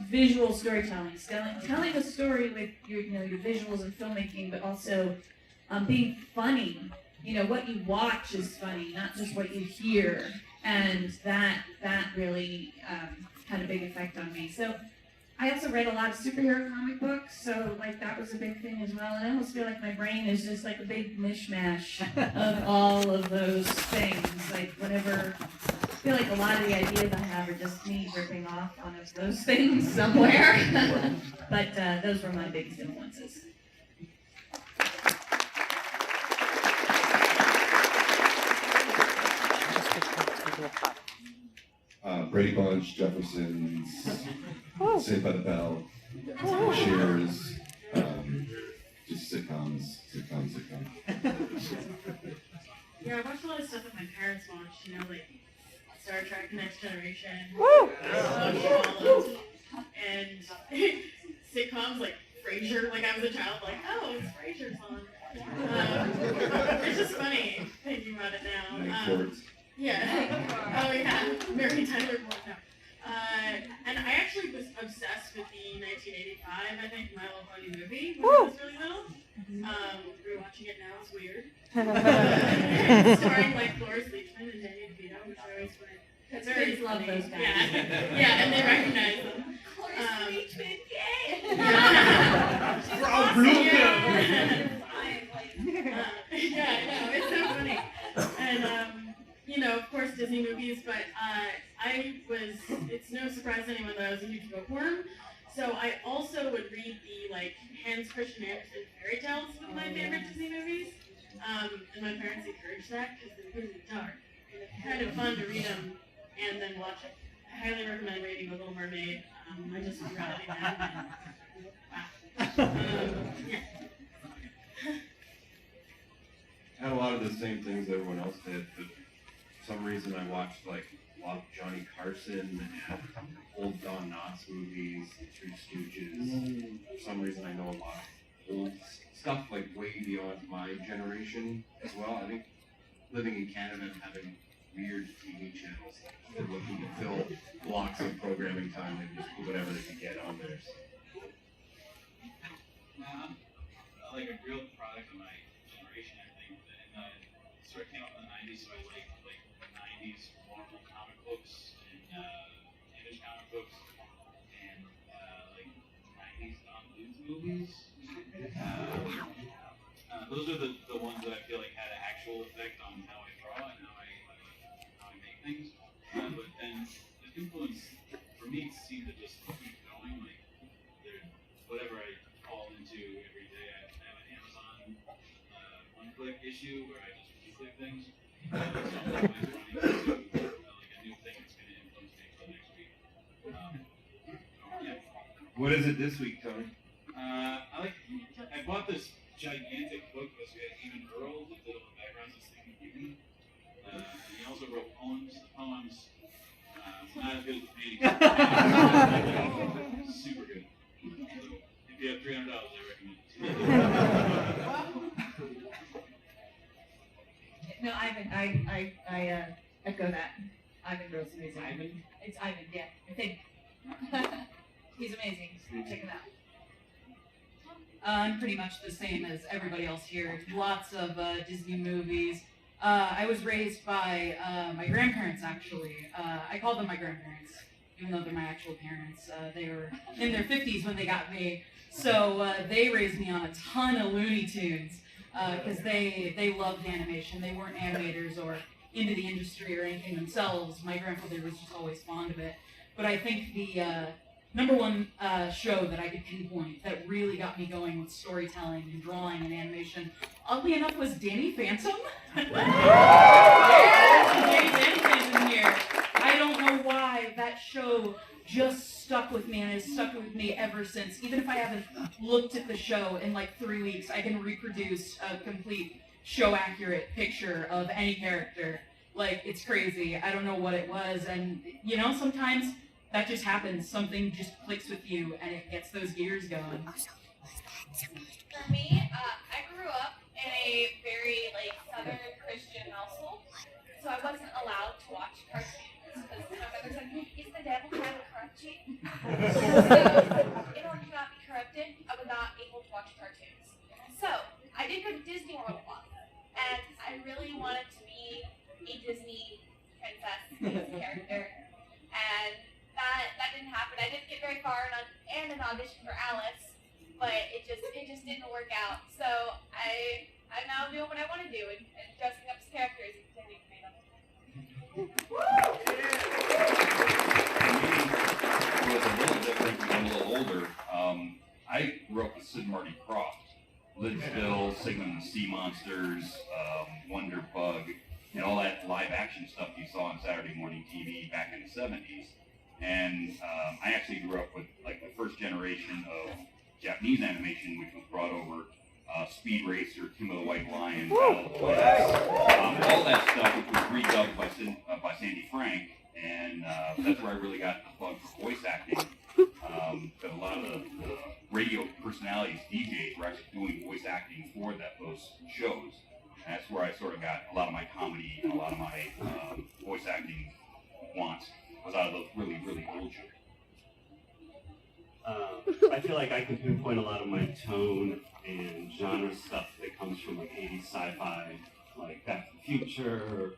visual storytelling, telling a story with your visuals and filmmaking, but also being funny. What you watch is funny, not just what you hear. And that really had a big effect on me. So I also read a lot of superhero comic books, so like that was a big thing as well. And I almost feel like my brain is just like a big mishmash of all of those things. Like whenever, I feel like a lot of the ideas I have are just me ripping off one of those things somewhere. But those were my biggest influences. Brady Bunch, Jeffersons, Saved by the Bell, Cheers, just sitcoms. Yeah, I watched a lot of stuff that my parents watched, like Star Trek, Next Generation, and sitcoms like Frasier. Like I was a child, like, oh, it's Frasier's on. It's just funny thinking about it now. Yeah. Oh yeah. Mary Tyler Moore. No. And I actually was obsessed with the 1985, I think, My Little Pony movie when I was really little. Rewatching it now is weird. Starring like Cloris Leachman and Danny DeVito, which I always find very love funny. those guys. Yeah, and they recognize them. Cloris Leachman, yay! Yeah, I know, it's so funny. And of course Disney movies, but it's no surprise to anyone that I was a huge bookworm. So I also would read the Hans Christian Andersen fairy tales with my favorite Disney movies. And my parents encouraged that because they're really dark. And it's kind of fun to read them and then watch it. I highly recommend reading The Little Mermaid. I just read it again. Yeah. I had a lot of the same things everyone else did, but for some reason I watched a lot of Johnny Carson and old Don Knotts movies, the Three Stooges. For some reason I know a lot of old stuff way beyond my generation as well. I think living in Canada and having weird TV channels that were looking to fill blocks of programming time and just put whatever they could get on there. Like a real product of my generation, I think. And sort of came up in the 90s, so I like the 90s Marvel comic books and image comic books and 90s Don Bluth movies. Those are the ones that I feel like had an actual effect on how I draw and how I make things. But then the influence for me seemed to just keep going. Whatever I fall into every day, I have an Amazon one-click issue where I just click things. So I'm always running into a new thing that's going to influence me for the next week. Yeah. What is it this week, Tony? I bought this gigantic book that we had Even Earl that did all the backgrounds of Sleeping Beauty. And he also wrote poems. The poems not as good as the paintings. Super good. So if you have $300, I recommend it. No, I echo that. Ivan Gross is amazing. Ivan? It's Ivan, yeah. I think. He's amazing. Check him out. I'm pretty much the same as everybody else here. Lots of Disney movies. I was raised by my grandparents, actually. I call them my grandparents. even though they're my actual parents. They were in their 50s when they got me. So they raised me on a ton of Looney Tunes because they loved animation. They weren't animators or into the industry or anything themselves. My grandfather was just always fond of it. But I think the number one show that I could pinpoint that really got me going with storytelling and drawing and animation, oddly enough, was Danny Phantom. Yeah, Danny Phantom's in here. I don't know why that show just stuck with me and has stuck with me ever since. Even if I haven't looked at the show in like 3 weeks, I can reproduce a complete show-accurate picture of any character. Like, it's crazy. I don't know what it was, and you know, sometimes that just happens. Something just clicks with you, and it gets those gears going. For me, I grew up in a very like Southern Christian household, so I wasn't allowed to watch cartoons because my mother said, "Is the devil trying to corrupt you?" So, in order to not be corrupted, I was not able to watch cartoons. So I did go to Disney World once, and I really wanted to be a Disney princess character, and that didn't happen. I didn't get very far in an audition for Alice, but it just didn't work out. So I'm now doing what I want to do and dressing up as characters and pretending to be them. It was a little different when I'm a little older. I grew up with Sid and Marty Krofft, Lidsville, Sigmund and the Sea Monsters, Wonder Bug, and all that live action stuff you saw on Saturday morning TV back in the 70s. And I actually grew up with like the first generation of Japanese animation, which was brought over. Speed Racer, Kim of the White Lion, Battle of the Planets, all that stuff, which was redubbed by Sandy Frank, and that's where I really got the bug for voice acting. Because a lot of the radio personalities, DJs, were actually doing voice acting for those shows. And that's where I sort of got a lot of my comedy and a lot of my voice acting wants was out of those really, really old shows. I feel like I can pinpoint a lot of my tone and genre stuff that comes from like 80s sci-fi, like Back to the Future,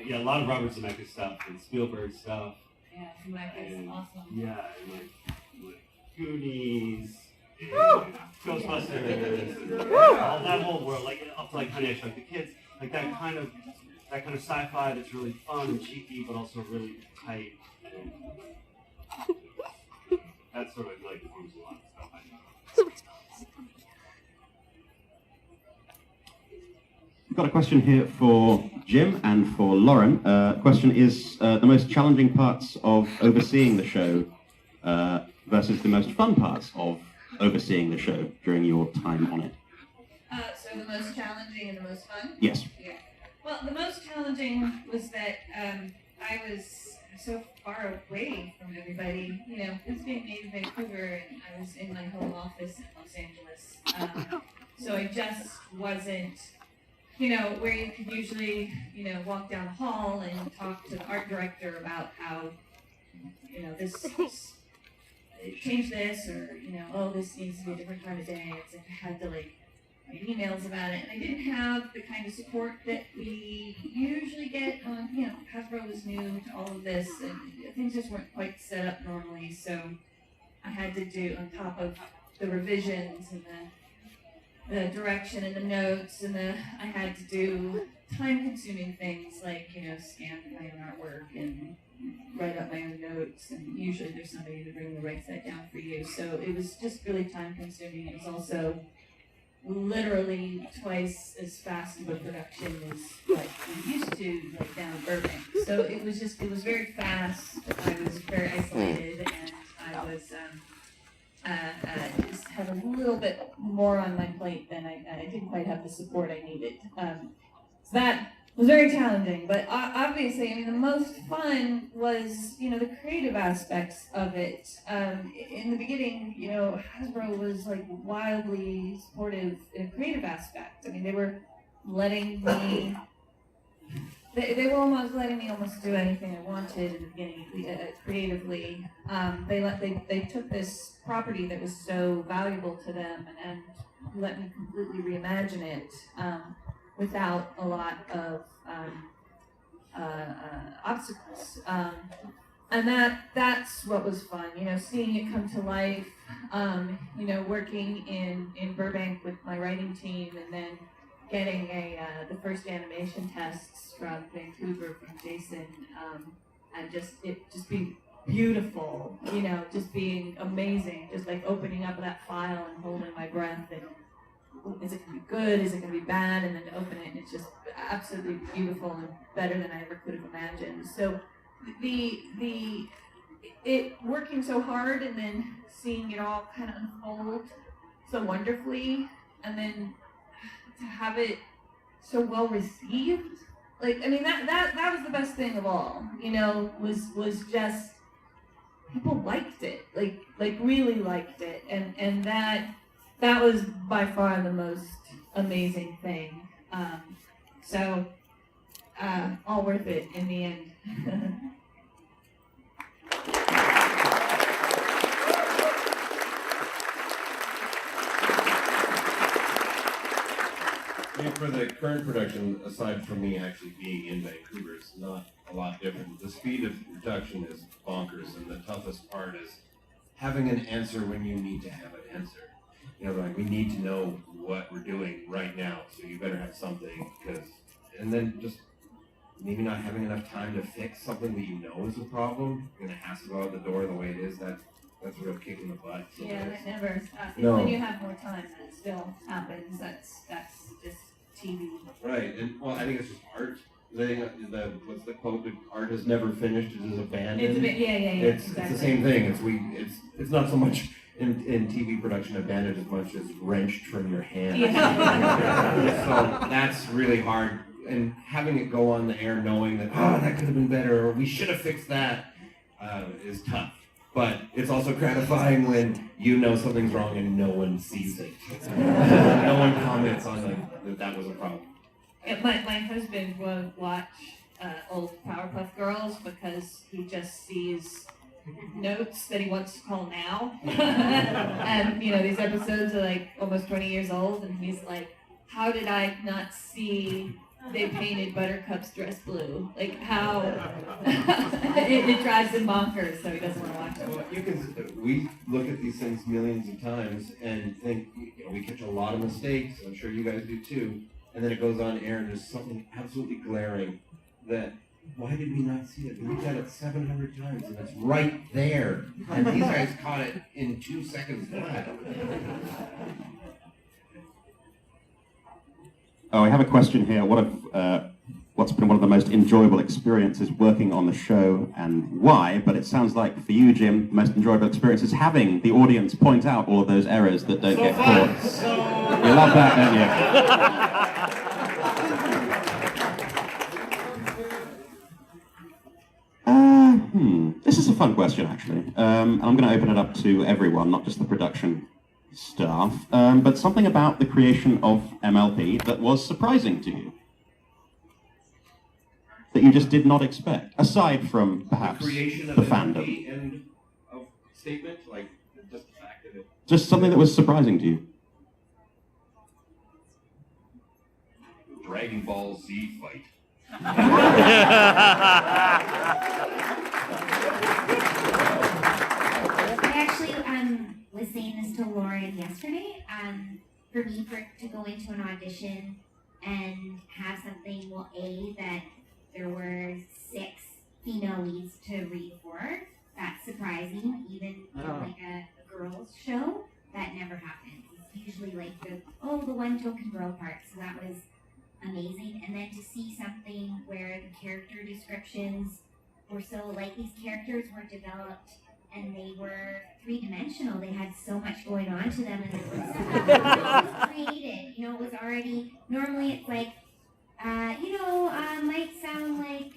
yeah, a lot of Robert Zemeckis stuff and Spielberg stuff. Yeah, Zemeckis is awesome. Yeah, and like Goonies, and Ghostbusters, and all that whole world, like up to like Honey, I Shrunk the Kids, like that kind of sci-fi that's really fun and cheeky, but also really tight. And that sort of like forms a lot of stuff I know. We've got a question here for Jim and for Lauren. Question is the most challenging parts of overseeing the show versus the most fun parts of overseeing the show during your time on it. So the most challenging and the most fun? Yes. Yeah. Well, the most challenging was that I was so far away from everybody. You know, it was being made in Vancouver, and I was in my home office in Los Angeles. So I just wasn't, you know, where you could usually, you know, walk down the hall and talk to the art director about how, you know, this change this, or, you know, oh, this needs to be a different time of day. It's like I had to, like, write emails about it, and I didn't have the kind of support that we usually get on, you know, Hasbro was new to all of this, and things just weren't quite set up normally, so I had to do, on top of the revisions and the direction and the notes, and I had to do time-consuming things like, you know, scan my own artwork and write up my own notes, and usually there's somebody to bring the write that down for you, so it was just really time-consuming. It was also literally twice as fast of a production as what we used to, like down in Burbank. So it was very fast. I was very isolated, and I was just had a little bit more on my plate than I didn't quite have the support I needed. So that was very challenging, but obviously, I mean, the most fun was, you know, the creative aspects of it. In the beginning, you know, Hasbro was like wildly supportive in a creative aspect. I mean, they were letting me, they were almost letting me almost do anything I wanted in the beginning, creatively. They took this property that was so valuable to them and let me completely reimagine it. Without a lot of obstacles. And that's what was fun, seeing it come to life, working in Burbank with my writing team, and then getting the first animation tests from Vancouver from Jason, and just being beautiful, just being amazing, just like opening up that file and holding my breath, and is it gonna be good, is it gonna be bad, and then to open it and it's just absolutely beautiful and better than I ever could have imagined. So it working so hard and then seeing it all kind of unfold so wonderfully, and then to have it so well received, that was the best thing of all, was just people liked it, like really liked it, and that was by far the most amazing thing. So all worth it in the end. For the current production, aside from me actually being in Vancouver, it's not a lot different. The speed of production is bonkers, and the toughest part is having an answer when you need to have an answer. We need to know what we're doing right now, so you better have something, and then just maybe not having enough time to fix something that you know is a problem, and it has to go out the door the way it is, that's a real kick in the butt. Yeah, that never stops. No. When you have more time, that still happens. That's just TV. Right, and well, I think it's just art. I think what's the quote? The art is never finished; it is abandoned. Yeah. It's exactly. it's the same thing. It's not so much in TV production abandoned as much as wrenched from your hand. Yeah. So that's really hard. And having it go on the air knowing that, that could have been better, or we should have fixed that, is tough. But it's also gratifying when you know something's wrong and no one sees it. No one comments on that was a problem. My husband won't watch old Powerpuff Girls because he just sees notes that he wants to call now. And, these episodes are like almost 20 years old, and he's like, how did I not see they painted Buttercup's dress blue? Like, how? it drives him bonkers, so he doesn't want to watch it. Well, we look at these things millions of times and think, we catch a lot of mistakes. I'm sure you guys do too. And then it goes on air and there's something absolutely glaring that, why did we not see it? We looked at it 700 times and it's right there. And these guys caught it in 2 seconds flat. Oh, I have a question here. What's been one of the most enjoyable experiences working on the show, and why? But it sounds like for you, Jim, the most enjoyable experience is having the audience point out all of those errors that don't get caught. You love that, don't you? This is a fun question, actually. And I'm going to open it up to everyone, not just the production staff, but something about the creation of MLP that was surprising to you, that you just did not expect, aside from perhaps the creation of the fandom. And of statement, like just the fact of it. Just something that was surprising to you. Dragon Ball Z fight. I actually was saying this to Lauren yesterday. For me, to go into an audition and have something, that there were 6 female leads to read for, that's surprising. Even for like a girls show, that never happens. It's usually like the one token girl part. So that was amazing. And then to see something where the character descriptions were so, like, these characters were developed and they were 3-dimensional. They had so much going on to them, and it was created. It was already, normally it's like, might sound like,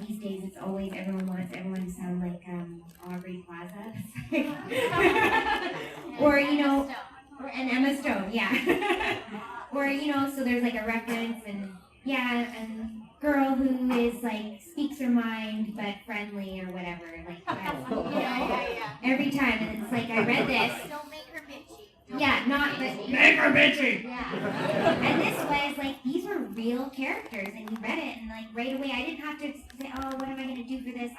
these days it's always, everyone wants everyone to sound like Aubrey Plaza. Or, and Emma Stone, yeah. Or, so there's like a reference, and girl who is like, speaks her mind, but friendly or whatever, like that, every time, and it's like, I read this. Don't make her bitchy. Yeah, not that. Make her bitchy! Yeah. And this was like, these were real characters, and you read it, and like, like right away, I didn't have to say, oh, what am I gonna do for this?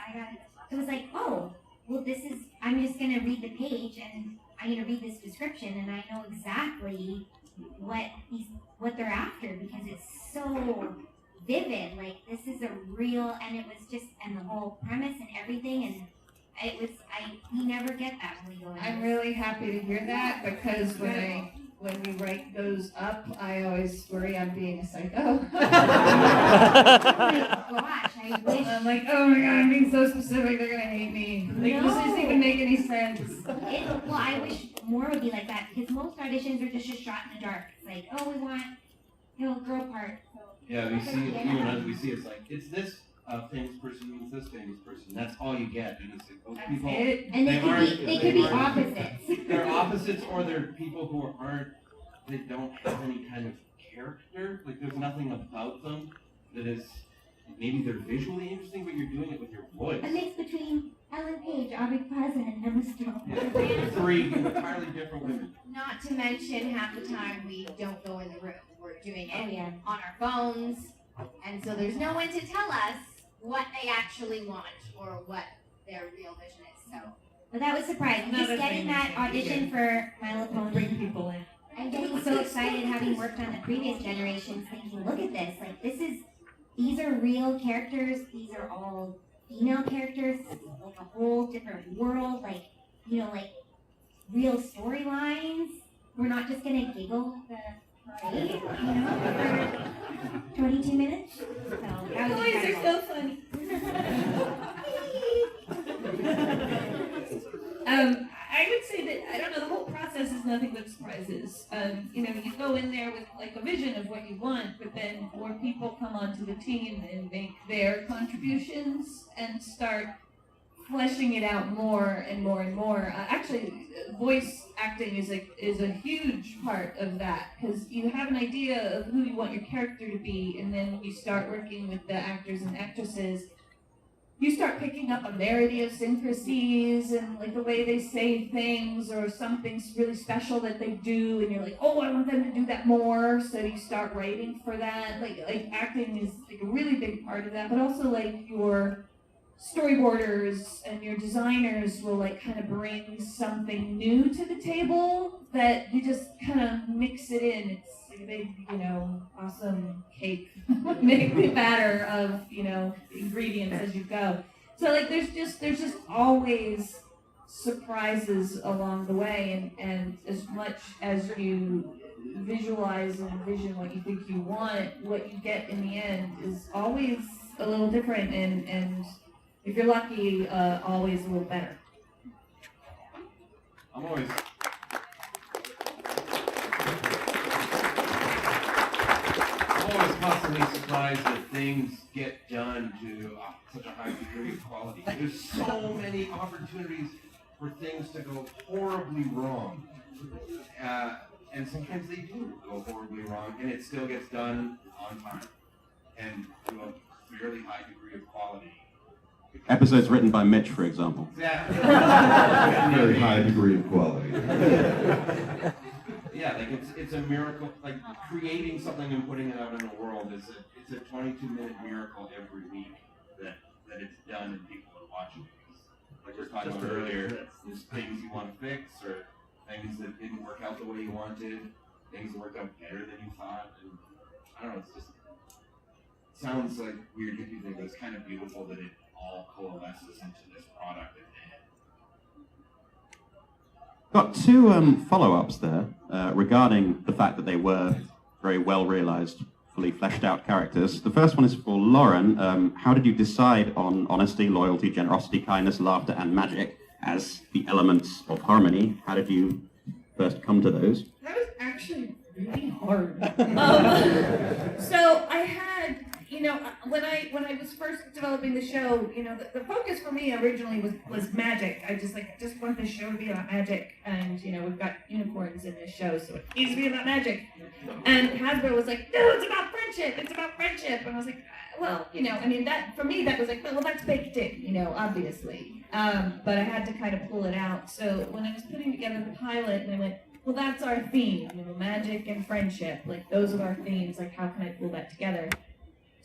It was like, oh, well, I'm just gonna read the page and I'm gonna read this description and I know exactly what they're after because it's so vivid. Like this is a real, and it was just, and the whole premise and everything, and it was, we never get that when we go in. I'm really happy to hear that because when we write those up, I always worry I'm being a psycho. Oh my gosh, I wish. I'm like, oh my god, I'm being so specific, they're gonna hate me. Like, this doesn't even make any sense. Well, I wish more would be like that because most auditions are just shot in the dark. It's like, oh, we want, girl part. So Yeah, we see it, you and us, we see it's like, it's this famous person means this famous person. That's all you get. And it's like, those people, and they could be opposites. They're opposites, or they're people who they don't have any kind of character. Like, there's nothing about them that is, maybe they're visually interesting, but you're doing it with your voice. A mix between Ellen Page, Aubrey Plaza, and Emma Stone. Yeah. Three entirely different women. Not to mention, half the time we don't go in the room. We're doing it on our phones, and so there's no one to tell us what they actually want or what their real vision is. So, but that was surprising. Just getting that audition for My Little Pony. Bring people in. I'm getting so excited having worked on the previous generations, thinking, look at this. Like, these are real characters. These are all female characters. Like a whole different world. Like, like real storylines. We're not just gonna giggle the parade, for 22 minutes. So that was Boys are so funny. I would say that, I don't know, the whole process is nothing but surprises. You go in there with like a vision of what you want, but then more people come onto the team and make their contributions and start fleshing it out more and more and more. Actually, voice acting is a huge part of that, because you have an idea of who you want your character to be, and then when you start working with the actors and actresses, you start picking up on their idiosyncrasies and like the way they say things or something's really special that they do, and you're like, oh, I want them to do that more, so you start writing for that. Like acting is like a really big part of that, but also like your storyboarders and your designers will like kind of bring something new to the table that you just kind of mix it in. It's like a big, awesome cake. Make the batter of, ingredients as you go. So like there's just always surprises along the way, and as much as you visualize and envision what you think you want, what you get in the end is always a little different, and if you're lucky, always a little better. I'm always constantly surprised that things get done to such a high degree of quality. There's so many opportunities for things to go horribly wrong. And sometimes they do go horribly wrong, and it still gets done on time and to a fairly high degree of quality. Episodes written by Mitch, for example. Exactly. Very high degree of quality. Yeah, like it's a miracle. Like creating something and putting it out in the world it's a 22-minute miracle every week that it's done and people are watching it. Like we were talking about earlier, there's things you want to fix or things that didn't work out the way you wanted, things that worked out better than you thought, and I don't know. It's just sounds like weird hippie thing, but it's kind of beautiful that it all coalesces into this product at the end. Got two follow-ups there regarding the fact that they were very well-realized, fully fleshed-out characters. The first one is for Lauren. How did you decide on honesty, loyalty, generosity, kindness, laughter, and magic as the elements of harmony? How did you first come to those? That was actually really hard. So I had, when I was first developing the show, the focus for me originally was magic. I just want this show to be about magic, and we've got unicorns in this show, so it needs to be about magic. And Hasbro was like, no, it's about friendship. It's about friendship. And I was like, well, that for me that was like, well, that's baked in, obviously. But I had to kind of pull it out. So when I was putting together the pilot, and I went, well, that's our theme, magic and friendship. Like those are our themes. Like how can I pull that together?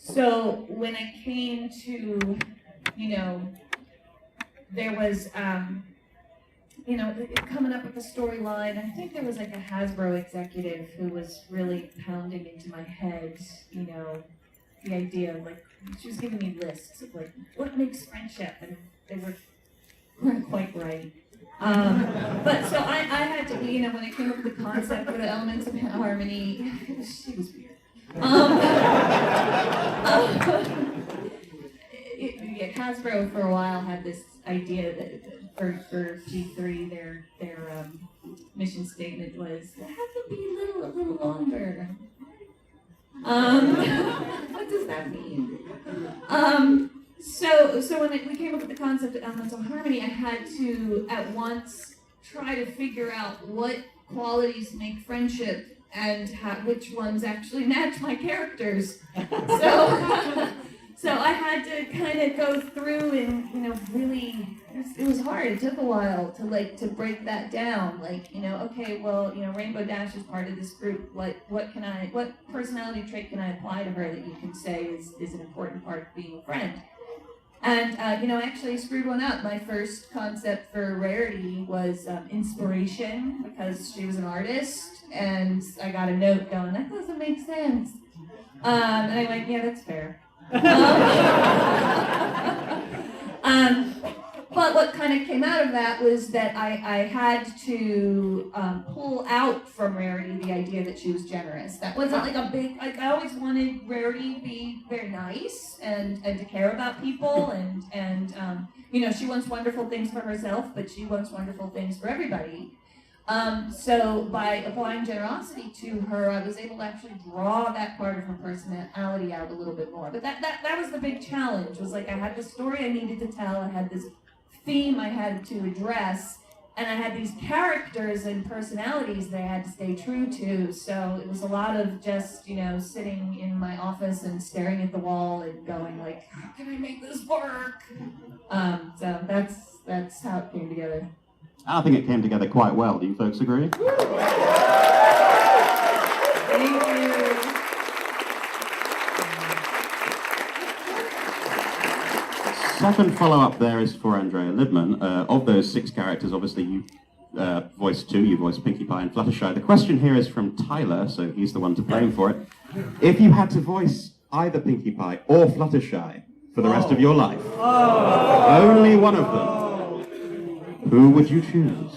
So when I came to, there was, coming up with the storyline, I think there was like a Hasbro executive who was really pounding into my head, the idea of like, she was giving me lists of like, what makes friendship? And they weren't quite right. But so I had to, when I came up with the concept for the elements of harmony, she was weird. Hasbro for a while had this idea that for G3, their mission statement was, have to be a little longer. What does that mean? So when we came up with the concept of elements of harmony, I had to at once try to figure out what qualities make friendship and which ones actually match my characters. So I had to kind of go through and really, it was hard. It took a while to break that down. Okay, well, Rainbow Dash is part of this group. What personality trait can I apply to her that you can say is an important part of being a friend? And I actually screwed one up. My first concept for Rarity was inspiration, because she was an artist, and I got a note going, that doesn't make sense. And I went, yeah, that's fair. But what kind of came out of that was that I had to pull out from Rarity the idea that she was generous. That wasn't like a big, I always wanted Rarity to be very nice and to care about people and she wants wonderful things for herself, but she wants wonderful things for everybody. So by applying generosity to her, I was able to actually draw that part of her personality out a little bit more. But that was the big challenge, was like I had the story I needed to tell, I had this theme I had to address, and I had these characters and personalities that I had to stay true to. So it was a lot of just, sitting in my office and staring at the wall and going like, how can I make this work? So that's how it came together. I think it came together quite well. Do you folks agree? Thank you. Second follow-up there is for Andrea Libman. Of those 6 characters, obviously you voiced 2. You voiced Pinkie Pie and Fluttershy. The question here is from Tyler, so he's the one to blame for it. If you had to voice either Pinkie Pie or Fluttershy for the rest of your life, only one of them, who would you choose?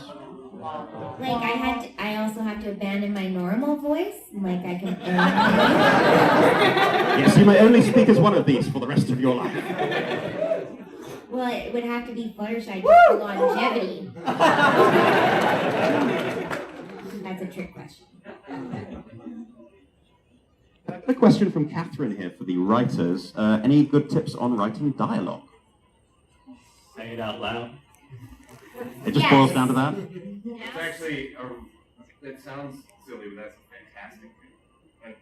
I also have to abandon my normal voice? Like I can Yes, you may only speak as one of these for the rest of your life. Well, it would have to be Fluttershy just for longevity. That's a trick question. A question from Catherine here for the writers. Any good tips on writing dialogue? Say it out loud. It just boils down to that? It's actually, it sounds silly, but that's a fantastic thing.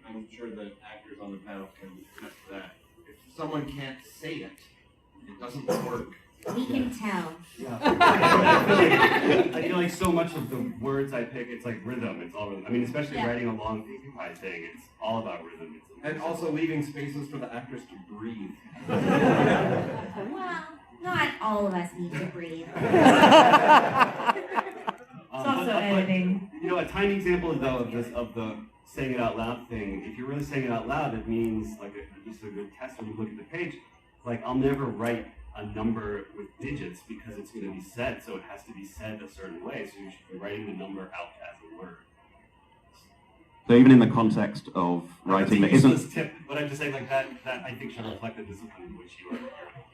I'm sure that actors on the panel can attest to that. If someone can't say it, it doesn't work. We can tell. Yeah. I feel like so much of the words I pick, it's like rhythm. It's all rhythm. I mean, especially writing a long Pinkie Pie thing, it's all about rhythm. And also leaving spaces for the actors to breathe. Well, not all of us need to breathe. It's also editing. A tiny example though of the saying it out loud thing. If you're really saying it out loud, it means like just a good test when you look at the page. Like I'll never write a number with digits because it's going to be said, so it has to be said a certain way. So you should be writing the number out as a word. So even in the context of writing that isn't... tip, but I'm just saying like that I think should reflect the discipline in which you are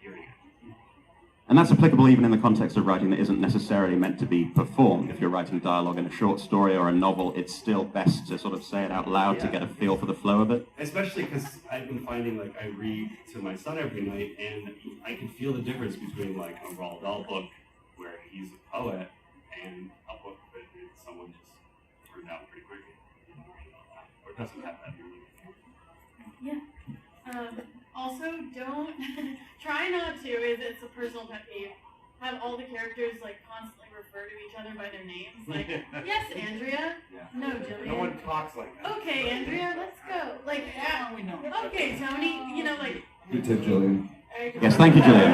hearing it. And that's applicable even in the context of writing that isn't necessarily meant to be performed. If you're writing dialogue in a short story or a novel, it's still best to sort of say it out loud to get a feel for the flow of it. Especially because I've been finding like I read to my son every night and I can feel the difference between like a Roald Dahl book where he's a poet and a book that someone just turned out pretty quickly. Or doesn't have that really. Yeah. Also, don't try not to. It's a personal pet peeve. Have all the characters like constantly refer to each other by their names. Like, yes, Andrea. No, Jillian. No one talks like that. Okay, Andrea, let's go. Like, yeah, we know. Okay, Tony, you know, like. Good tip, Jillian. Yes, thank you, Jillian.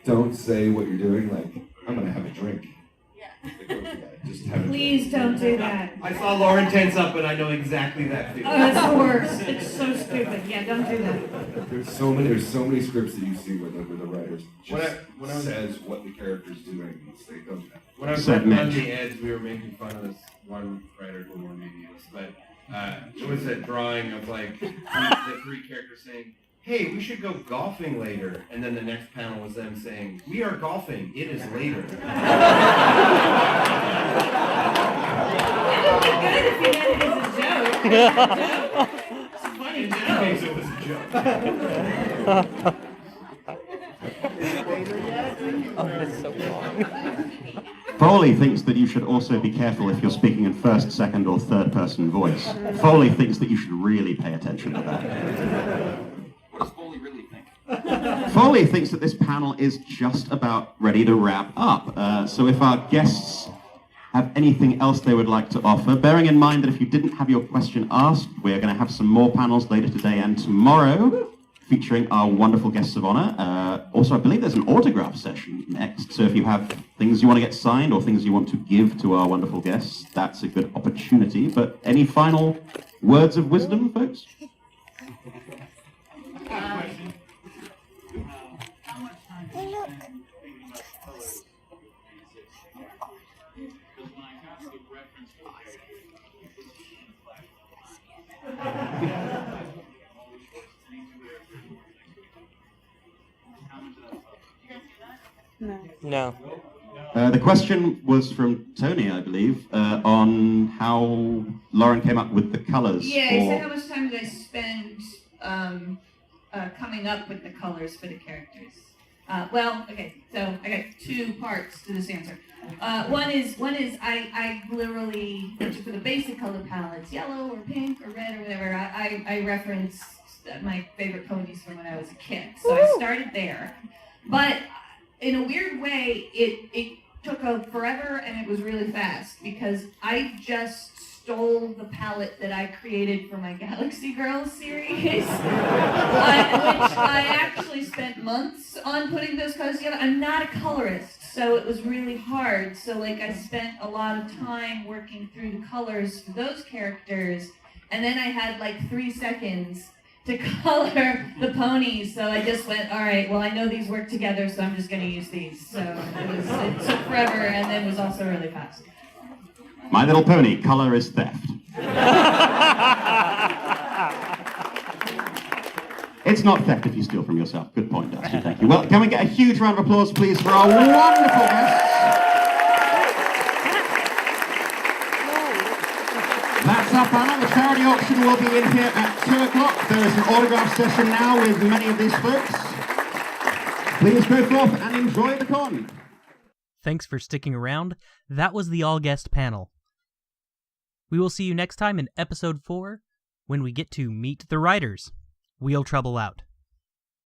Don't say what you're doing. Like, I'm gonna have a drink. Just have a Please don't do that. I saw Lauren tense up, and I know exactly that feeling. Oh, that's the worst. It's so stupid. Yeah, don't do that. There's so many scripts that you see where the writers just says what the character's doing. They don't. When I was working on the Eds, we were making fun of this one writer who won't name us, but it was a drawing of like the three characters saying, "Hey, we should go golfing later," and then the next panel was them saying, "We are golfing. It is later." Good if you meant it as a joke. It's a funny joke. In case it was a joke. That's so long. Foley thinks that you should also be careful if you're speaking in first, second, or third person voice. Foley thinks that you should really pay attention to that. What does Foley really think? Foley thinks that this panel is just about ready to wrap up. So if our guests have anything else they would like to offer, bearing in mind that if you didn't have your question asked, we're going to have some more panels later today and tomorrow, featuring our wonderful guests of honor. Also, I believe there's an autograph session next, so if you have things you want to get signed or things you want to give to our wonderful guests, that's a good opportunity. But any final words of wisdom, folks? No. The question was from Tony, I believe, on how Lauren came up with the colors. Yeah, he said how much time did I spend coming up with the colors for the characters? Okay, so I got two parts to this answer. One is I literally, for the basic color palettes, yellow or pink or red or whatever, I referenced my favorite ponies from when I was a kid. So I started there. But in a weird way, it took forever and it was really fast because I just stole the palette that I created for my Galaxy Girls series, which I actually spent months on putting those colors together. I'm not a colorist, so it was really hard. So like I spent a lot of time working through the colors for those characters, and then I had like 3 seconds to color the ponies, so I just went, all right, well, I know these work together, so I'm just going to use these. So it took forever, and then was also really fast. My Little Pony, color is theft. It's not theft if you steal from yourself. Good point, Darcy, thank you. Well, can we get a huge round of applause, please, for our wonderful guests? That's our panel. The charity auction will be in here at 2 o'clock. There is an autograph session now with many of these folks. Please go forth and enjoy the con. Thanks for sticking around. That was the all-guest panel. We will see you next time in episode 4 when we get to meet the writers. Wheel Trouble out.